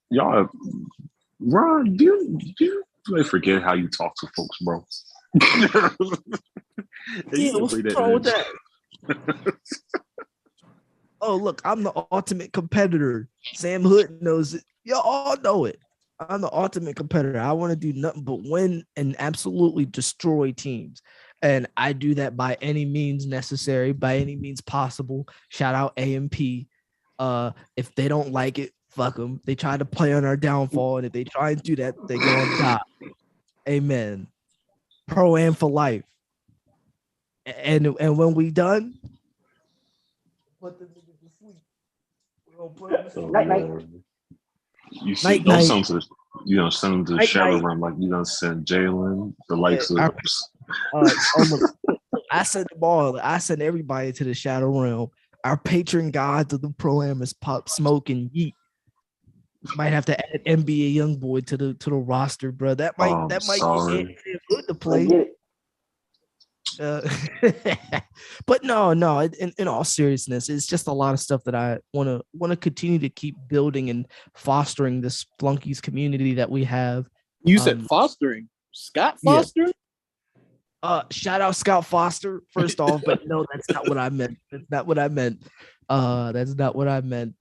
Y'all, Ron, do you really forget how you talk to folks, bro? Yeah, what's wrong with that? Oh, look, I'm the ultimate competitor. Sam Hood knows it. Y'all all know it. I'm the ultimate competitor. I want to do nothing but win and absolutely destroy teams. And I do that by any means necessary, by any means possible. Shout out AMP. If they don't like it, fuck them. They try to play on our downfall, and if they try and do that, they go on top. Amen. Pro-Am for life. And when we done, put the niggas to sleep. We're gonna put them to sleep. Night. You see, don't send them to, send them to the shadow realm like you done send Jalen, the likes of. I send them all. I send everybody to the shadow realm. Our patron gods of the Pro-Am is Pop Smoke and Yeet. Might have to add NBA YoungBoy to the roster, bro. That might be good to play. But no. In all seriousness, it's just a lot of stuff that I want to continue to keep building and fostering this Flunkies community that we have. You said fostering. Scott Foster? Shout out Scout Foster, first off, but no, that's not what I meant. That's not what I meant. That's not what I meant.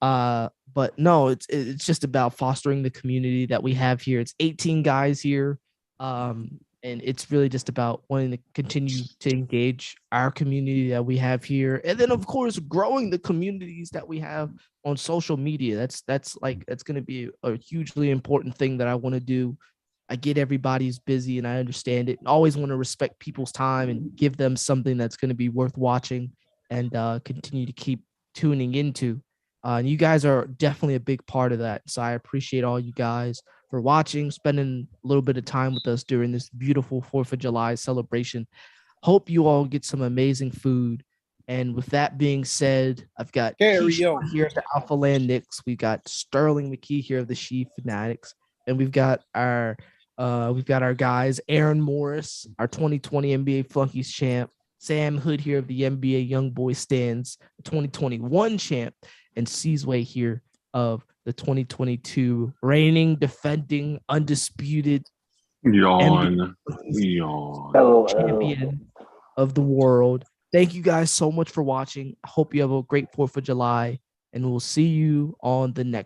But no, it's just about fostering the community that we have here. It's 18 guys here. And it's really just about wanting to continue to engage our community that we have here. And then of course growing the communities that we have on social media. That's going to be a hugely important thing that I want to do. I get everybody's busy and I understand it. And always want to respect people's time and give them something that's going to be worth watching and continue to keep tuning into. And you guys are definitely a big part of that. So I appreciate all you guys for watching, spending a little bit of time with us during this beautiful 4th of July celebration. Hope you all get some amazing food. And with that being said, I've got Keyshawn here of the Alpha Land Knicks. We've got Sterling McKee here of the She Fanatics. And we've got our guys, Aaron Morris, our 2020 NBA Flunkies champ, Sam Hood here of the NBA Young Boy Stands, 2021 champ, and Seasway here of the 2022 reigning, defending, undisputed Yawn. champion of the world. Thank you guys so much for watching. I hope you have a great 4th of July, and we'll see you on the next